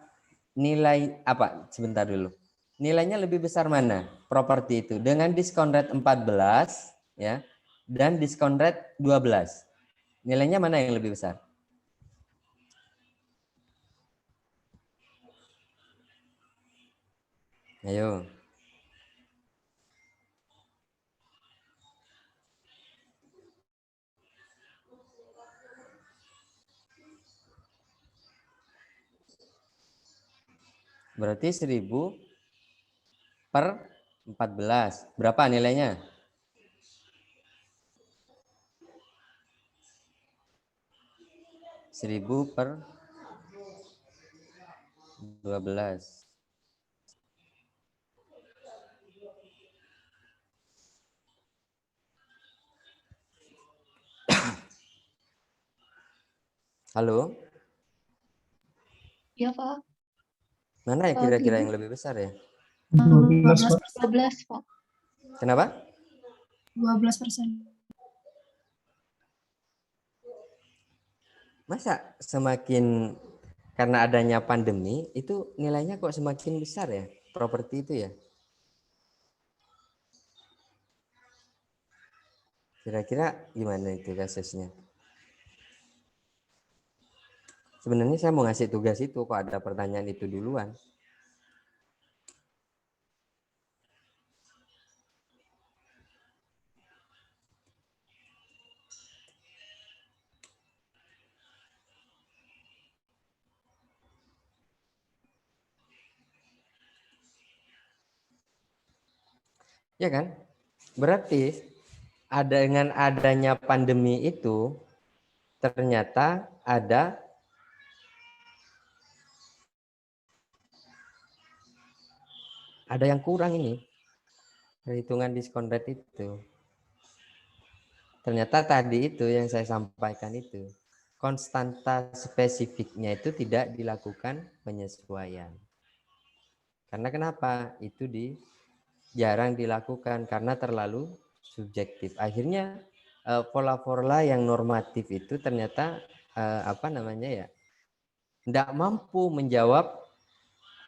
nilai apa sebentar dulu. Nilainya lebih besar mana properti itu dengan diskon rate 14 ya dan diskon rate 12. Nilainya mana yang lebih besar? Ayo. Berarti 1000 per 14. Berapa nilainya? Seribu per 12. Halo? Iya, Pak. Mana ya kira-kira yang lebih besar ya? 12, Pak. Kenapa? 12%. Masa semakin karena adanya pandemi itu nilainya kok semakin besar ya properti itu ya? Kira-kira gimana itu kasusnya? Sebenarnya saya mau ngasih tugas itu kok ada pertanyaan itu duluan. Ya kan? Berarti dengan adanya pandemi itu ternyata ada yang kurang ini perhitungan diskon rate itu. Ternyata tadi itu yang saya sampaikan itu konstanta spesifiknya itu tidak dilakukan penyesuaian. Karena kenapa? Itu jarang dilakukan karena terlalu subjektif. Akhirnya pola-pola yang normatif itu ternyata tidak mampu menjawab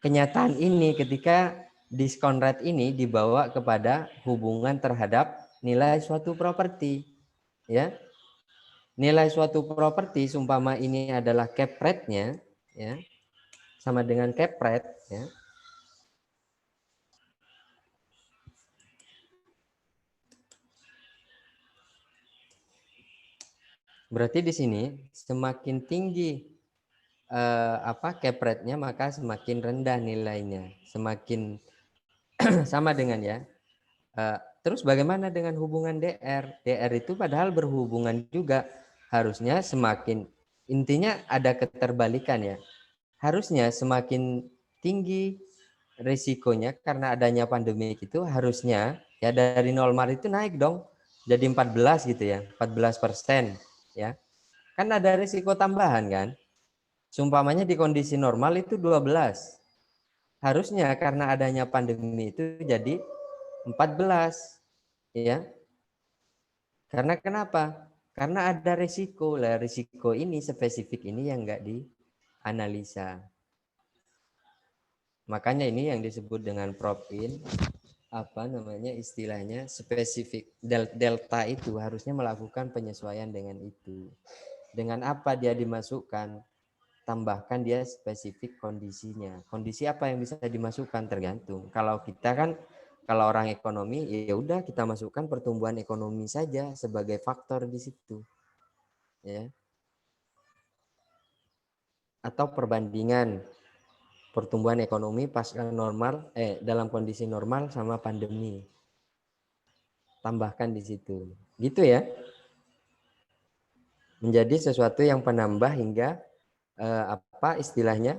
kenyataan ini ketika diskon rate ini dibawa kepada hubungan terhadap nilai suatu properti. Ya, nilai suatu properti, seumpama ini adalah cap rate-nya, ya, sama dengan cap rate, ya. Berarti di sini semakin tinggi cap rate-nya maka semakin rendah nilainya, semakin sama dengan ya. Terus bagaimana dengan hubungan DR? DR itu padahal berhubungan juga, harusnya semakin, intinya ada keterbalikan ya. Harusnya semakin tinggi risikonya karena adanya pandemi itu harusnya ya dari 0 Maret itu naik dong jadi 14 gitu ya, 14% ya. Kan ada risiko tambahan kan. Seumpamanya di kondisi normal itu 12. Harusnya karena adanya pandemi itu jadi 14. Ya. Karena kenapa? Karena ada resiko. Lah resiko ini spesifik ini yang enggak dianalisa. Makanya ini yang disebut dengan propin, apa namanya istilahnya spesifik. Delta itu harusnya melakukan penyesuaian dengan itu. Dengan apa dia dimasukkan? Tambahkan dia spesifik kondisinya. Kondisi apa yang bisa dimasukkan tergantung. Kalau kita kan, kalau orang ekonomi, ya udah kita masukkan pertumbuhan ekonomi saja sebagai faktor di situ, ya. Atau perbandingan pertumbuhan ekonomi pasca normal, dalam kondisi normal sama pandemi. Tambahkan di situ, gitu ya. Menjadi sesuatu yang penambah hingga apa istilahnya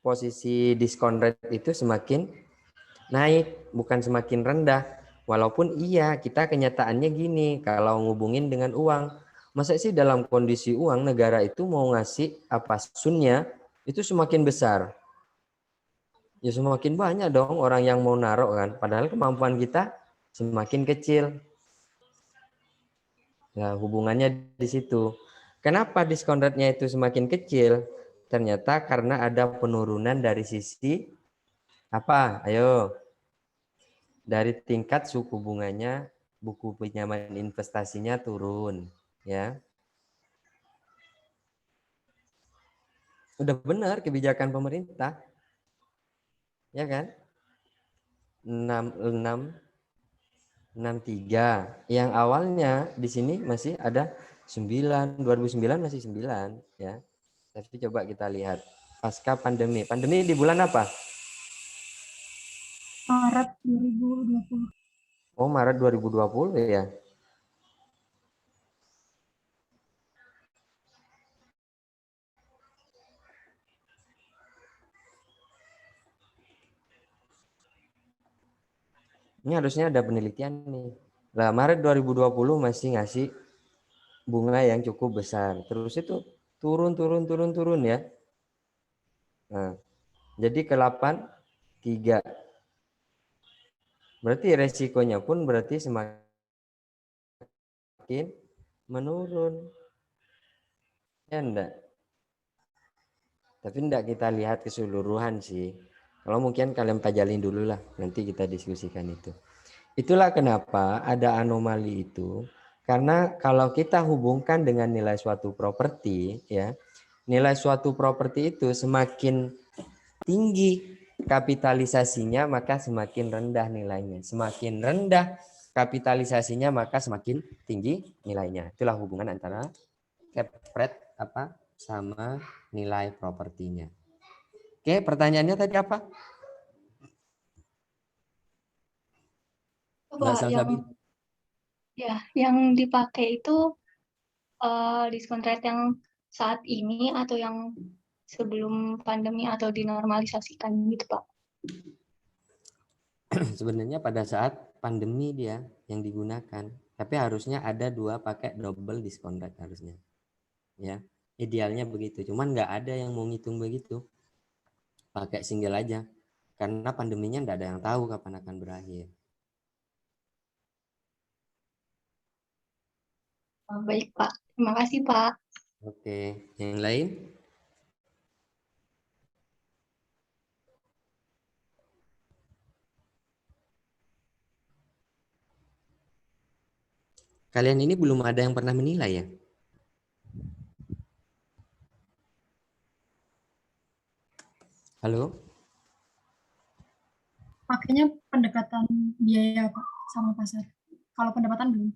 posisi diskon rate itu semakin naik, bukan semakin rendah. Walaupun iya, kita kenyataannya gini, kalau ngubungin dengan uang, masa sih dalam kondisi uang negara itu mau ngasih apa sunnya itu semakin besar. Ya semakin banyak dong orang yang mau naruh kan, padahal kemampuan kita semakin kecil. Nah, hubungannya di situ. Kenapa diskon rate-nya itu semakin kecil? Ternyata karena ada penurunan dari sisi apa? Ayo. Dari tingkat suku bunganya, buku pinjaman investasinya turun, ya. Udah benar kebijakan pemerintah. Ya kan? 63. Yang awalnya di sini masih ada 9, 2009 masih 9, ya. Tapi coba kita lihat pasca pandemi. Pandemi di bulan apa? Maret 2020. Oh, Maret 2020 ya. Ini harusnya ada penelitian nih. Lah, Maret 2020 masih ngasih bunga yang cukup besar. Terus itu turun ya. Nah, jadi ke 83. Berarti resikonya pun berarti semakin menurun. Ya enggak? Tapi enggak kita lihat keseluruhan sih. Kalau mungkin kalian pajalin dulu lah, nanti kita diskusikan itu. Itulah kenapa ada anomali itu. Karena kalau kita hubungkan dengan nilai suatu properti, ya, nilai suatu properti itu semakin tinggi kapitalisasinya, maka semakin rendah nilainya. Semakin rendah kapitalisasinya, maka semakin tinggi nilainya. Itulah hubungan antara cap rate apa sama nilai propertinya. Oke, pertanyaannya tadi apa? Pak, yang dipakai itu diskon rate yang saat ini atau yang sebelum pandemi atau dinormalisasikan gitu, Pak? Sebenarnya pada saat pandemi dia yang digunakan, tapi harusnya ada dua pakai double diskon rate harusnya. Ya, idealnya begitu. Cuman nggak ada yang mau ngitung begitu. Pakai single aja. Karena pandeminya nggak ada yang tahu kapan akan berakhir. Baik, Pak. Terima kasih, Pak. Oke, yang lain? Kalian ini belum ada yang pernah menilai ya? Halo? Pakainya pendekatan biaya, Pak, sama pasar. Kalau pendapatan belum.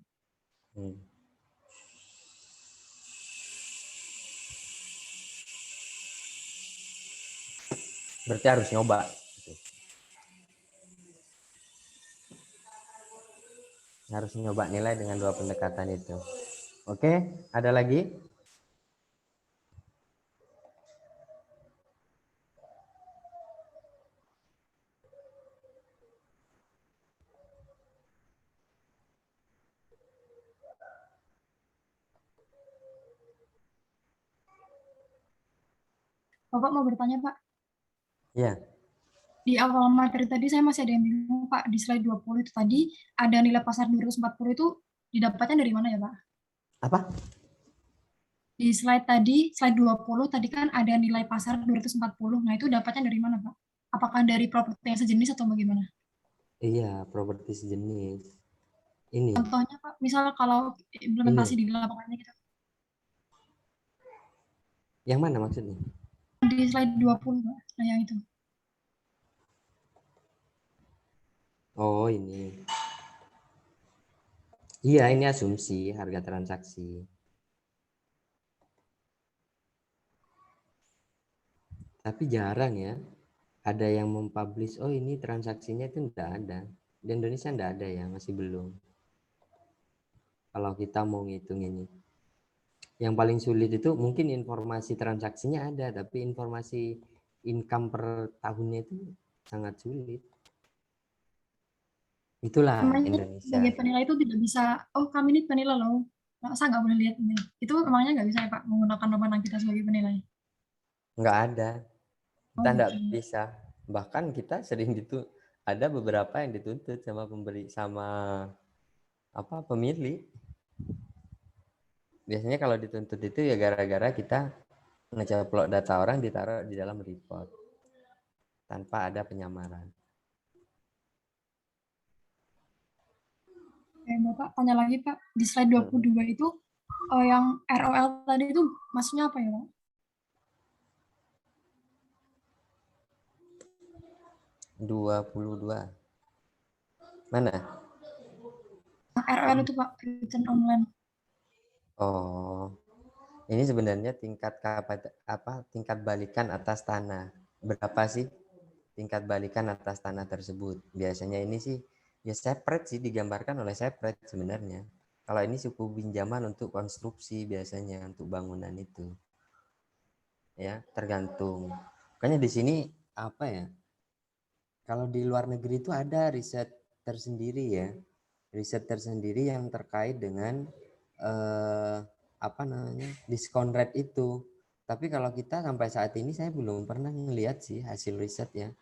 Berarti harus nyoba. Harus nyoba nilai dengan dua pendekatan itu. Oke, ada lagi? Bapak mau bertanya, Pak? Ya. Di awal materi tadi saya masih ada yang bingung, Pak. Di slide 20 itu tadi ada nilai pasar 240 itu didapatnya dari mana ya, Pak? Apa? Di slide tadi, slide 20 tadi kan ada nilai pasar 240. Nah, itu dapatnya dari mana, Pak? Apakah dari properti yang sejenis atau bagaimana? Iya, properti sejenis. Ini. Contohnya, Pak, misal kalau implementasi di lapangannya gitu. Yang mana maksudnya? Di slide 20, Pak. Nah, yang itu. Oh, ini. Iya, ini asumsi harga transaksi. Tapi jarang ya. Ada yang mempublish, oh ini transaksinya itu enggak ada. Di Indonesia enggak ada ya, masih belum. Kalau kita mau ngitung ini. Yang paling sulit itu mungkin informasi transaksinya ada, tapi informasi income per tahunnya itu sangat sulit. Itulah Indonesia. Sebagai penilai itu tidak bisa, oh kami ini penilai loh. Saya nggak boleh lihat ini. Itu emangnya nggak bisa ya Pak, menggunakan pemenang kita sebagai penilai? Nggak ada. Kita nggak gitu. bisa. Bahkan kita sering ada beberapa yang dituntut sama pemilih. Biasanya kalau dituntut itu ya gara-gara kita ngecaplok data orang ditaruh di dalam report tanpa ada penyamaran. Bapak tanya lagi Pak, di slide 22 itu yang ROL tadi itu maksudnya apa ya Pak? Mana? ROL itu Pak, return online. Oh, ini sebenarnya tingkat balikan atas tanah. Berapa sih tingkat balikan atas tanah tersebut? Biasanya ini sih ya separate sih, digambarkan oleh separate sebenarnya. Kalau ini suku pinjaman untuk konstruksi biasanya untuk bangunan itu. Ya, tergantung. Makanya di sini apa ya? Kalau di luar negeri itu ada riset tersendiri ya. Riset tersendiri yang terkait dengan diskon rate itu. Tapi kalau kita sampai saat ini saya belum pernah melihat sih hasil risetnya.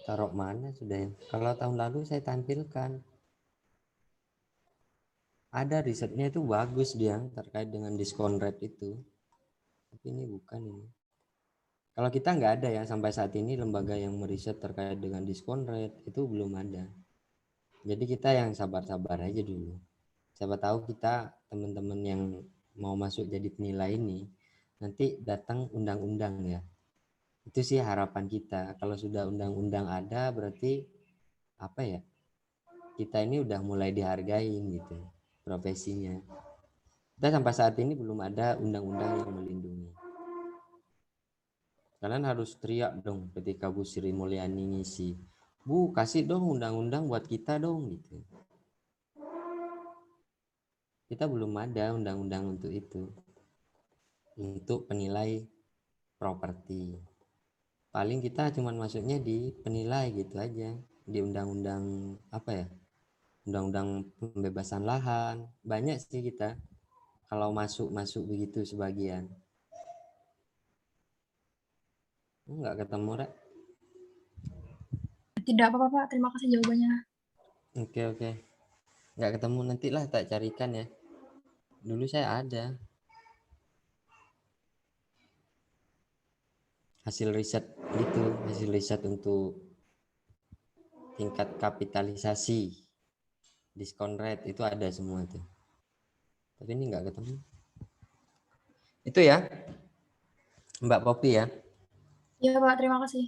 Taruh mana sudah ya? Kalau tahun lalu saya tampilkan. Ada risetnya itu bagus dia terkait dengan diskon rate itu. Tapi ini bukan ini. Kalau kita nggak ada ya sampai saat ini lembaga yang meriset terkait dengan diskon rate itu belum ada. Jadi kita yang sabar-sabar aja dulu. Siapa tahu kita teman-teman yang mau masuk jadi penilai ini nanti datang undang-undang ya. Itu sih harapan kita. Kalau sudah undang-undang ada berarti apa ya? Kita ini udah mulai dihargain gitu profesinya. Kita sampai saat ini belum ada undang-undang yang melindungi. Kalian harus teriak dong ketika Bu Sri Mulyani ngisi. Bu, kasih dong undang-undang buat kita dong gitu. Kita belum ada undang-undang untuk itu. Untuk penilai properti. Paling kita cuman masuknya di penilai gitu aja. Di undang-undang apa ya? Undang-undang pembebasan lahan. Banyak sih kita. Kalau masuk begitu sebagian. Enggak ketemu, Rek? Tidak apa-apa Pak, terima kasih jawabannya. Oke. Enggak ketemu, nantilah tak carikan ya. Dulu saya ada. Hasil riset itu, hasil riset untuk tingkat kapitalisasi, diskon rate itu ada semua tuh. Tapi ini enggak ketemu. Itu ya, Mbak Poppy ya. Iya Pak, terima kasih.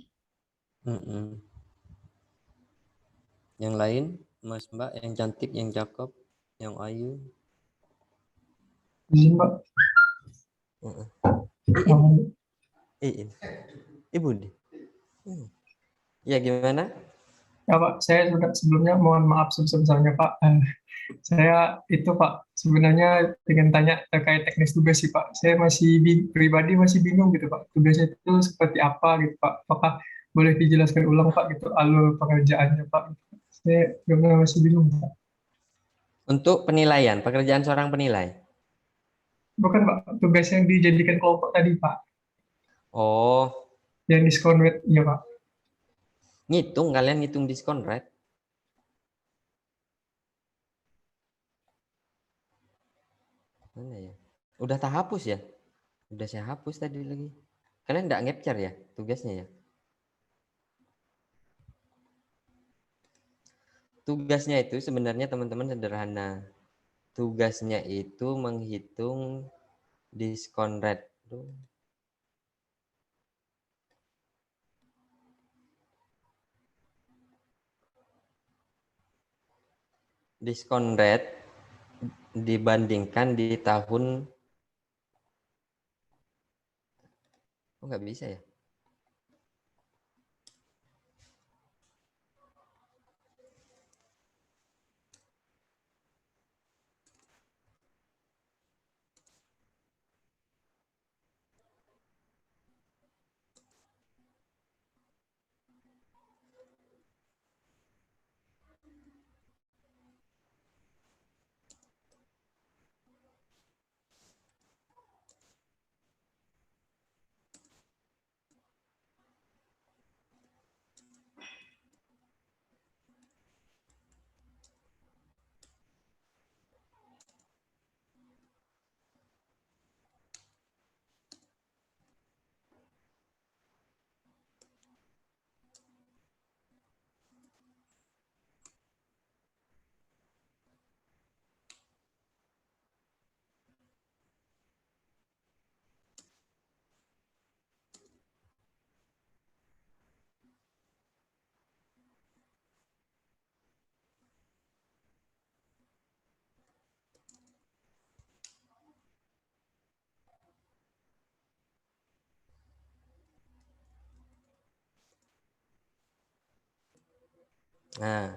Yang lain, Mas Mbak, yang cantik, yang cakep, yang ayu. Iya Mbak. Ibu deh. Ya gimana? Ya Pak, saya sudah sebelumnya mohon maaf sebesar-besarnya Pak. Saya itu Pak, sebenarnya pengen tanya terkait teknis tugas sih Pak. Saya pribadi masih bingung gitu Pak. Tugasnya itu seperti apa gitu Pak. Apakah boleh dijelaskan ulang Pak gitu alur pengerjaannya Pak. Saya benar masih bingung Pak. Untuk penilaian, pekerjaan seorang penilai. Bukan Pak, tugas yang dijadikan kelompok tadi Pak. Oh, Yang diskon rate, iya Pak. kalian ngitung diskon rate. Mana ya? Udah tak hapus ya? Udah saya hapus tadi lagi. Kalian nggak ngepcar ya tugasnya ya? Tugasnya itu sebenarnya teman-teman sederhana. Tugasnya itu menghitung diskon rate. Diskon rate dibandingkan di tahun. Oh, nggak bisa ya? Nah,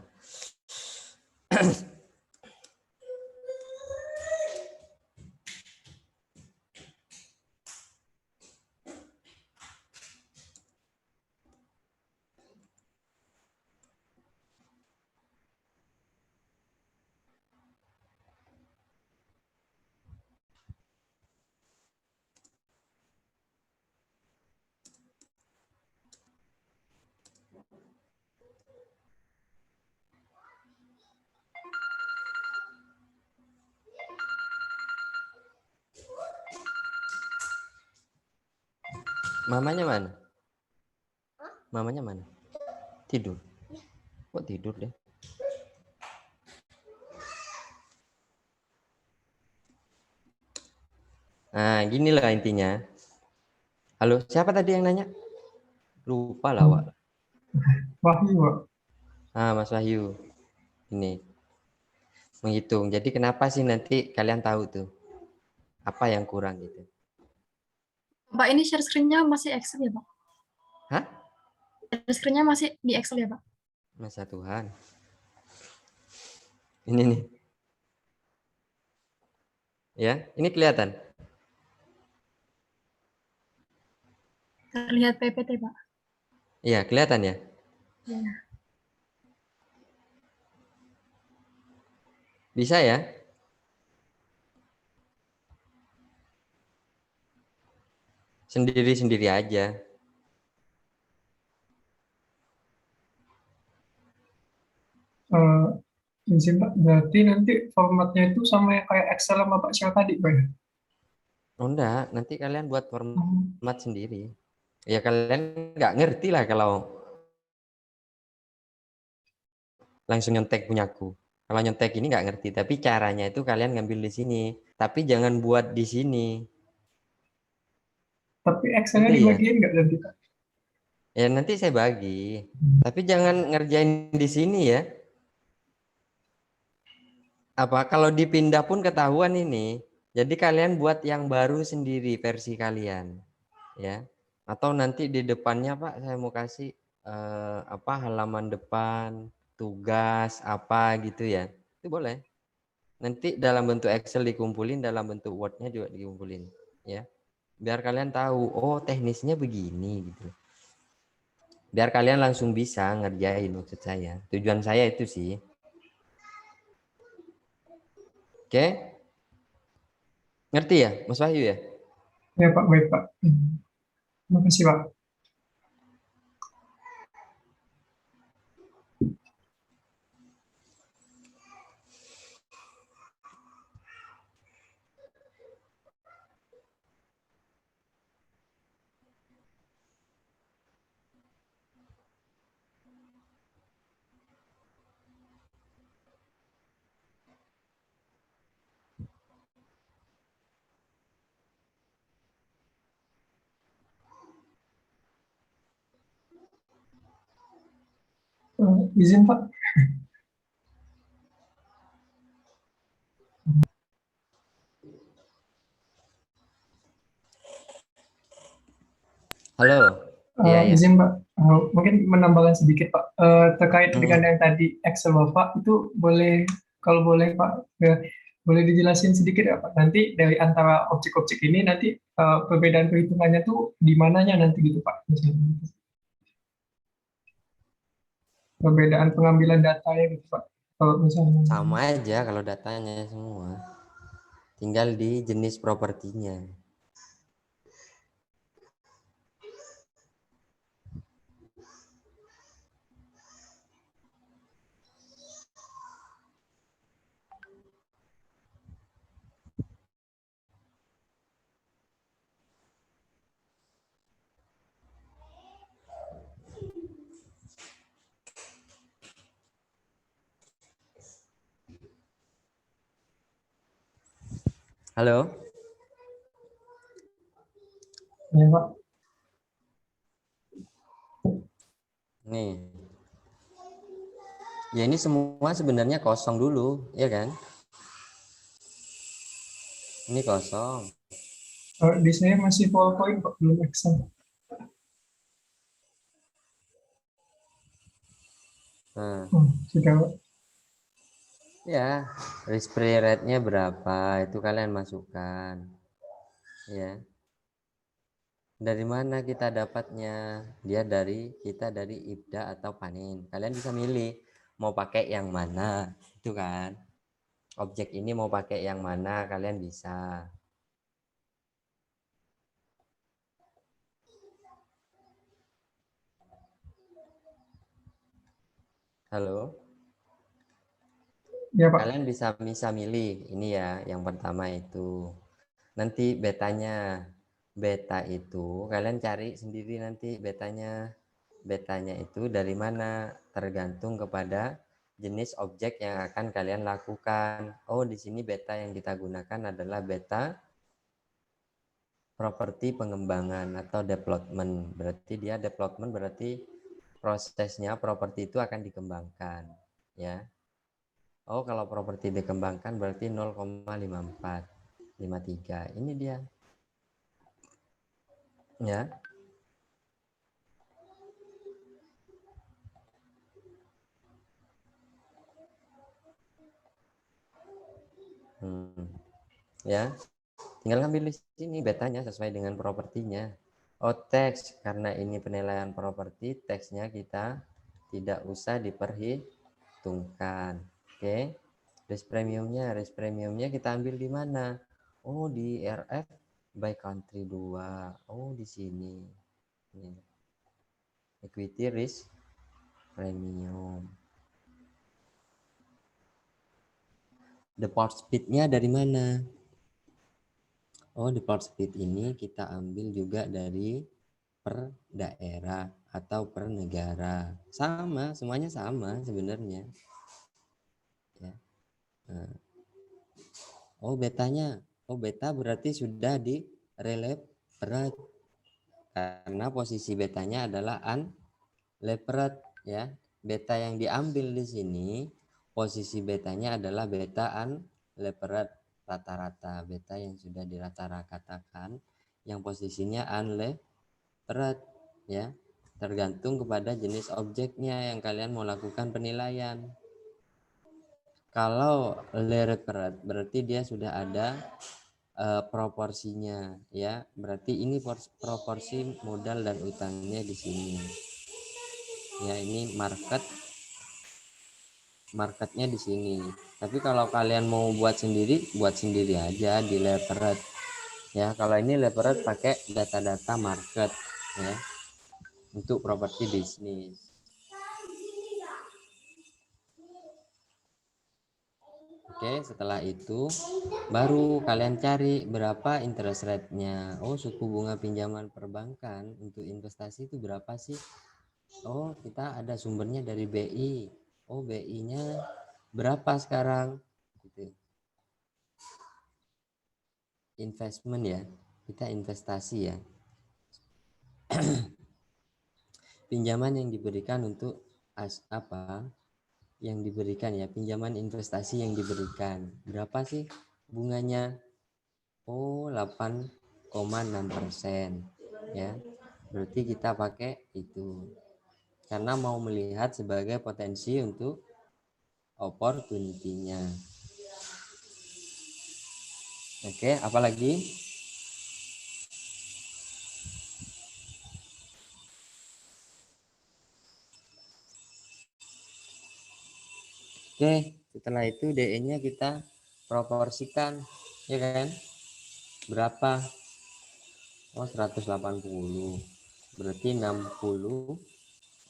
mamanya mana? Mamanya mana? Tidur. Kok tidur deh? Nah, ginilah intinya. Halo, siapa tadi yang nanya? Lupa lah, Wak. Wahyu Pak. Mas Wahyu. Ini. Menghitung. Jadi kenapa sih nanti kalian tahu tuh? Apa yang kurang gitu. Pak, ini share screen-nya masih Excel ya, Pak? Hah? Share screen-nya masih di Excel ya, Pak? Masa Tuhan. Ini nih. Ya, ini kelihatan. Terlihat PPT, Pak. Iya, kelihatan ya? Ya. Bisa ya? Sendiri-sendiri aja. Izin Pak, berarti nanti formatnya itu sama yang kayak Excel sama Pak Syah tadi Pak ya? Oh enggak, nanti kalian buat format sendiri. Ya kalian nggak ngerti lah kalau langsung nyontek punyaku. Kalau nyontek ini nggak ngerti, tapi caranya itu kalian ngambil di sini. Tapi jangan buat di sini. Tapi Excel-nya Ngerti ya? dibagiin nggak nanti Pak? Ya nanti saya bagi. Tapi jangan ngerjain di sini ya. Apa kalau dipindah pun ketahuan ini. Jadi kalian buat yang baru sendiri versi kalian, ya. Atau nanti di depannya Pak, saya mau kasih halaman depan, tugas apa gitu ya. Itu boleh. Nanti dalam bentuk Excel dikumpulin, dalam bentuk Word-nya juga dikumpulin, ya. Biar kalian tahu, oh teknisnya begini gitu. Biar kalian langsung bisa ngerjain, maksud saya. Tujuan saya itu sih. Oke? Ngerti ya, Mas Wahyu ya? Ya Pak, baik Pak. Terima kasih Pak. Izin Pak. Halo. Iya, ya. Izin Pak, mungkin menambahkan sedikit Pak, terkait dengan yang tadi Excel Bapak itu boleh, kalau boleh Pak, boleh dijelasin sedikit ya Pak, nanti dari antara objek-objek ini nanti perbedaan perhitungannya tuh di mananya nanti gitu Pak, misalnya. Perbedaan pengambilan datanya gitu Pak, kalau misalnya. Sama aja kalau datanya semua. Tinggal di jenis propertinya. Halo? Ya Pak. Nih. Ya ini semua sebenarnya kosong dulu, ya kan? Ini kosong. Di saya masih PowerPoint Pak, belum Excel. Nah. Sudah Pak. Ya, risk free rate-nya berapa, itu kalian masukkan. Ya. Dari mana kita dapatnya? Dia kita dari IBDA atau panin. Kalian bisa milih mau pakai yang mana, itu kan. Objek ini mau pakai yang mana, kalian bisa. Halo? Ya, Pak. Kalian bisa milih ini ya, yang pertama itu. Nanti betanya. Beta itu kalian cari sendiri nanti betanya. Betanya itu dari mana? Tergantung kepada jenis objek yang akan kalian lakukan. Oh, di sini beta yang kita gunakan adalah beta properti pengembangan atau development. Berarti dia development berarti prosesnya properti itu akan dikembangkan, ya. Oh, kalau properti dikembangkan berarti 0,5453. Ini dia. Ya. Ya. Tinggal ambil di sini betanya sesuai dengan propertinya. Oh, teks, karena ini penilaian properti, teksnya kita tidak usah diperhitungkan. Oke. Risk premiumnya kita ambil di mana? Oh, di RF by country 2. Oh, di sini. Ini. Equity risk premium. Default speed-nya dari mana? Oh, default speed ini kita ambil juga dari per daerah atau per negara. Sama, semuanya sama sebenarnya. Ya. Nah. Oh, betanya. Oh, beta berarti sudah di unlevered. Karena posisi betanya adalah unlevered, ya. Beta yang diambil di sini, posisi betanya adalah beta unlevered, rata-rata beta yang sudah dirata-ratakan, yang posisinya unlevered, ya. Tergantung kepada jenis objeknya yang kalian mau lakukan penilaian. Kalau levered berarti dia sudah ada proporsinya ya. Berarti ini proporsi modal dan utangnya di sini. Ya, ini marketnya di sini. Tapi kalau kalian mau buat sendiri aja di levered. Ya, kalau ini levered pakai data-data market ya untuk properti bisnis. Oke, setelah itu baru kalian cari berapa interest rate-nya. Oh, suku bunga pinjaman perbankan untuk investasi itu berapa sih? Oh, kita ada sumbernya dari BI. Oh, BI-nya berapa sekarang? Gitu. Investment ya, kita investasi ya. Pinjaman yang diberikan untuk apa? Yang diberikan ya, pinjaman investasi yang diberikan. Berapa sih bunganya? Oh, 8,6% ya. Berarti kita pakai itu. Karena mau melihat sebagai potensi untuk opportunity-nya. Oke, apalagi? Oke, setelah itu DE-nya kita proporsikan, ya kan? Berapa? Oh, 180. Berarti 60.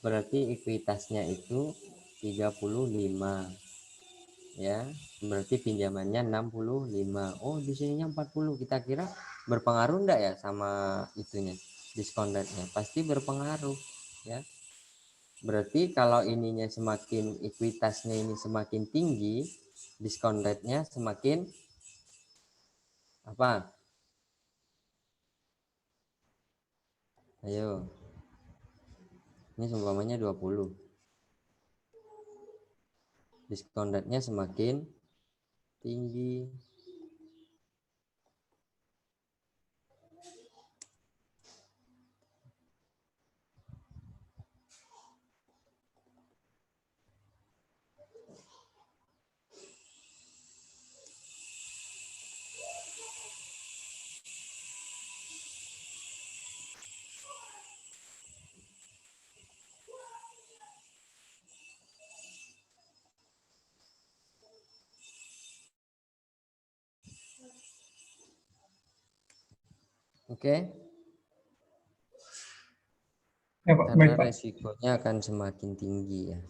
Berarti ekuitasnya itu 35. Ya, berarti pinjamannya 65. Oh, di sininya 40. Kita kira berpengaruh enggak ya sama itunya, diskon rate-nya? Pasti berpengaruh, ya. Berarti kalau ininya semakin ekuitasnya ini semakin tinggi, diskon rate-nya semakin apa? Ayo. Ini seumpamanya 20. Diskon rate-nya semakin tinggi. Oke. Ya, Pak. Karena Baik, Pak. resikonya akan semakin tinggi ya.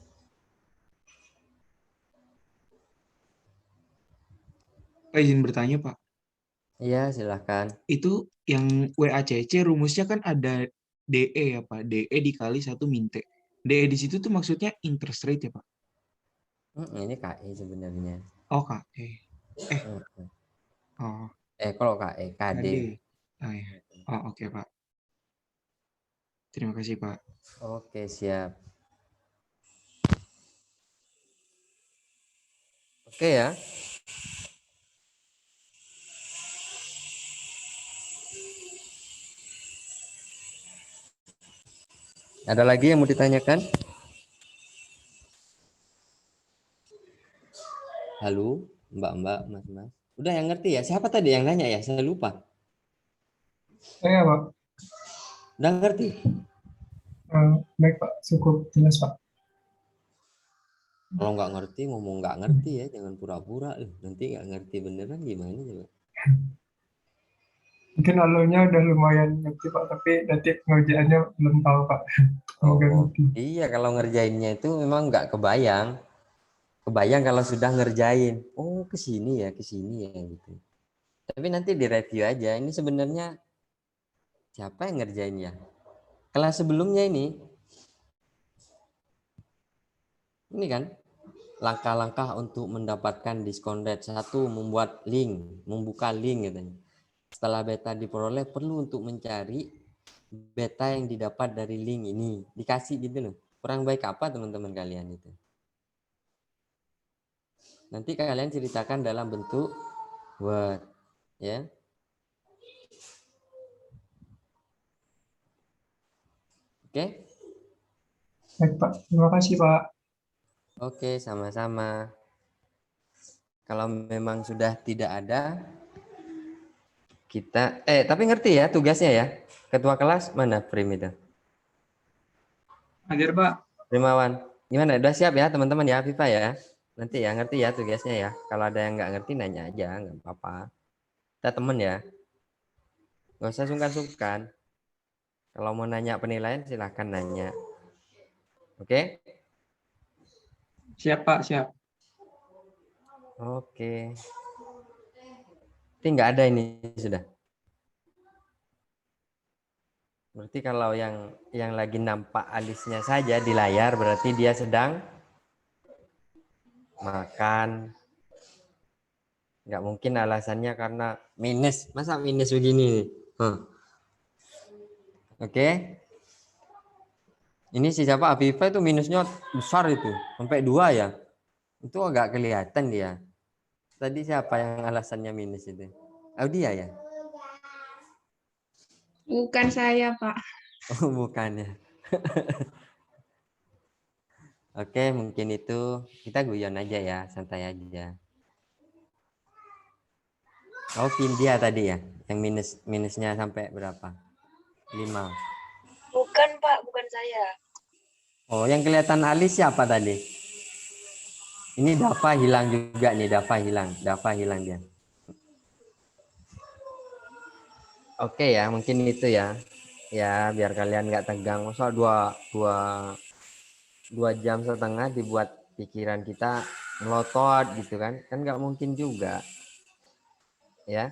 Pak, izin bertanya, Pak. Iya, silahkan. Itu yang WACC rumusnya kan ada DE ya, Pak. DE dikali 1 min T. DE di situ tuh maksudnya interest rate ya, Pak? Ini KE sebenarnya. Oh, KE. Oh. Kalau KE, KD. Oh, ya. Oh, oke, Pak. Terima kasih, Pak. Oke, siap. Oke ya. Ada lagi yang mau ditanyakan? Halo, Mbak-mbak, Mas-mas. Udah yang ngerti ya? Siapa tadi yang nanya ya? Saya lupa. Saya, Pak. Udah ngerti? Baik, Pak. Cukup jelas, Pak. Kalau nggak ngerti, ngomong nggak ngerti ya. Jangan pura-pura. Nanti nggak ngerti beneran gimana coba? Mungkin alurnya udah lumayan ngerti, Pak. Tapi nanti pengerjaannya belum tahu, Pak. Oh, iya, kalau ngerjainnya itu memang nggak kebayang. Kebayang kalau sudah ngerjain. Oh, ke sini ya gitu. Tapi nanti direview aja. Ini sebenarnya siapa yang ngerjainnya? Kelas sebelumnya ini kan langkah-langkah untuk mendapatkan diskon rate. 1, membuka link katanya. Setelah beta diperoleh, perlu untuk mencari beta yang didapat dari link ini. Dikasih gitu loh. Kurang baik apa teman-teman kalian itu? Nanti kalian ceritakan dalam bentuk Word, ya. Oke? Baik, Pak. Terima kasih, Pak. Oke, sama-sama. Kalau memang sudah tidak ada, kita tapi ngerti ya tugasnya ya. Ketua kelas mana Prim itu? Hadir, Pak. Primawan. Gimana? Udah siap ya teman-teman ya, Viva ya? Nanti ya ngerti ya tugasnya ya. Kalau ada yang nggak ngerti nanya aja, nggak apa-apa. Kita temen ya. Nggak usah sungkan-sungkan. Kalau mau nanya penilaian silahkan nanya. Oke? Siap, Pak, siap. Oke. Ini nggak ada ini sudah. Berarti kalau yang lagi nampak alisnya saja di layar berarti dia sedang makan. Nggak mungkin alasannya karena minus. Masa minus begini? Oke. Ini si siapa? Afifa itu minusnya besar itu. Sampai 2 ya. Itu agak kelihatan dia. Tadi siapa yang alasannya minus itu? Audia ya? Bukan saya, Pak. Oh, bukan ya. Oke, mungkin itu kita guyon aja ya, santai aja. Oh, Vindia tadi ya, yang minusnya sampai berapa? 5. Bukan, Pak, bukan saya. Oh, yang kelihatan alis siapa tadi? Ini Dava hilang juga nih, Dava hilang dia. Oke ya, mungkin itu ya. Ya, biar kalian nggak tegang. Masa 2 jam setengah dibuat pikiran kita melotot gitu kan? Kan nggak mungkin juga. Ya.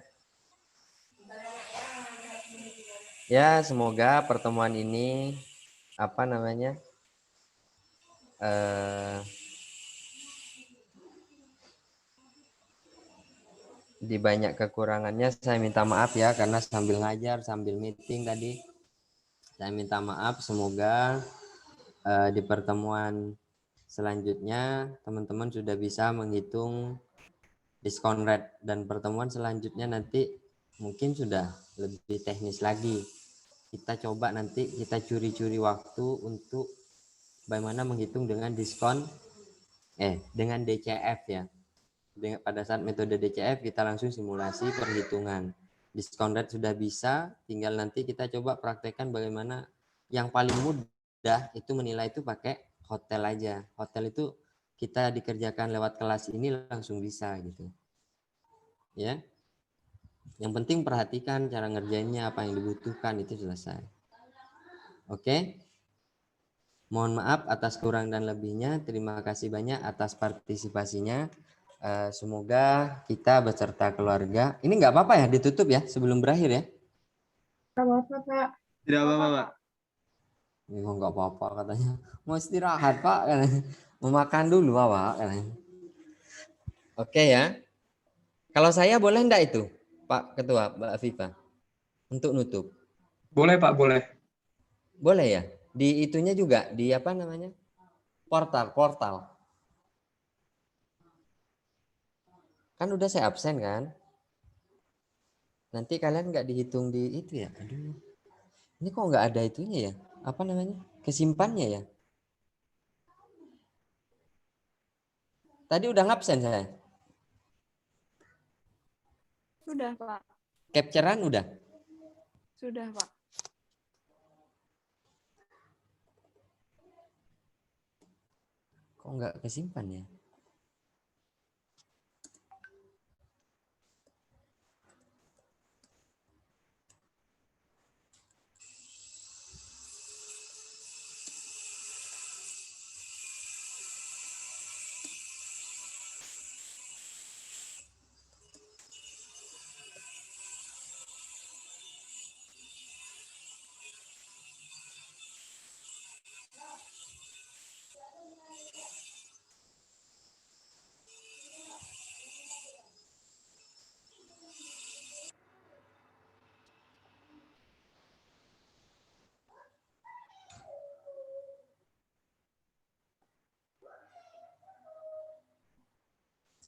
Ya, semoga pertemuan ini apa namanya? Di banyak kekurangannya saya minta maaf ya karena sambil ngajar, sambil meeting tadi. Saya minta maaf, semoga di pertemuan selanjutnya teman-teman sudah bisa menghitung diskon rate dan pertemuan selanjutnya nanti mungkin sudah lebih teknis lagi. Kita coba nanti kita curi-curi waktu untuk bagaimana menghitung dengan diskon dengan DCF ya. Pada saat metode DCF kita langsung simulasi perhitungan. Diskon rate sudah bisa, tinggal nanti kita coba praktekkan bagaimana yang paling mudah itu menilai itu pakai hotel aja. Hotel itu kita dikerjakan lewat kelas ini langsung bisa gitu. Ya. Yang penting perhatikan cara ngerjainnya, apa yang dibutuhkan itu selesai. Oke. Mohon maaf atas kurang dan lebihnya. Terima kasih banyak atas partisipasinya. Semoga kita beserta keluarga. Ini nggak apa-apa ya ditutup ya sebelum berakhir ya? Nggak apa-apa, Pak. Tidak apa-apa, Pak. Ini nggak apa-apa katanya. Mau istirahat Pak. Mau makan dulu Pak. Oke ya. Kalau saya boleh enggak itu Pak Ketua, Mbak Afifa? Untuk nutup. Boleh Pak, boleh. Boleh ya? Di itunya juga, di apa namanya? Portal. Kan udah saya absen kan? Nanti kalian nggak dihitung di itu ya? Aduh. Ini kok nggak ada itunya ya? Apa namanya? Kesimpannya ya? Tadi udah ngabsen saya. Sudah, Pak. Capturean udah? Sudah, Pak. Kok nggak kesimpan ya?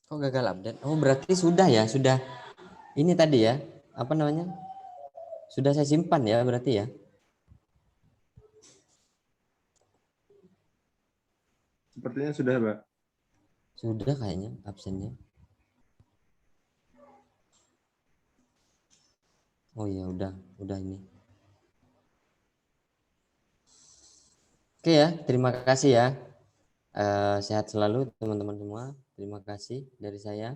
Kok gagal update? Oh berarti sudah ya, sudah ini tadi ya, apa namanya? Sudah saya simpan ya berarti ya. Sepertinya sudah, Pak. Sudah kayaknya absennya. Oh ya, udah ini. Oke ya, terima kasih ya. Sehat selalu teman-teman semua. Terima kasih dari saya.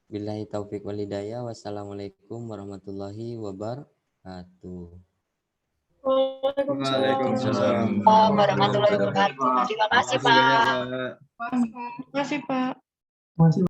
Billahi taufik wal hidayah. Wassalamualaikum warahmatullahi wabarakatuh. Waalaikumsalam warahmatullahi wabarakatuh. Terima kasih, Pak. Terima kasih, Pak. Masih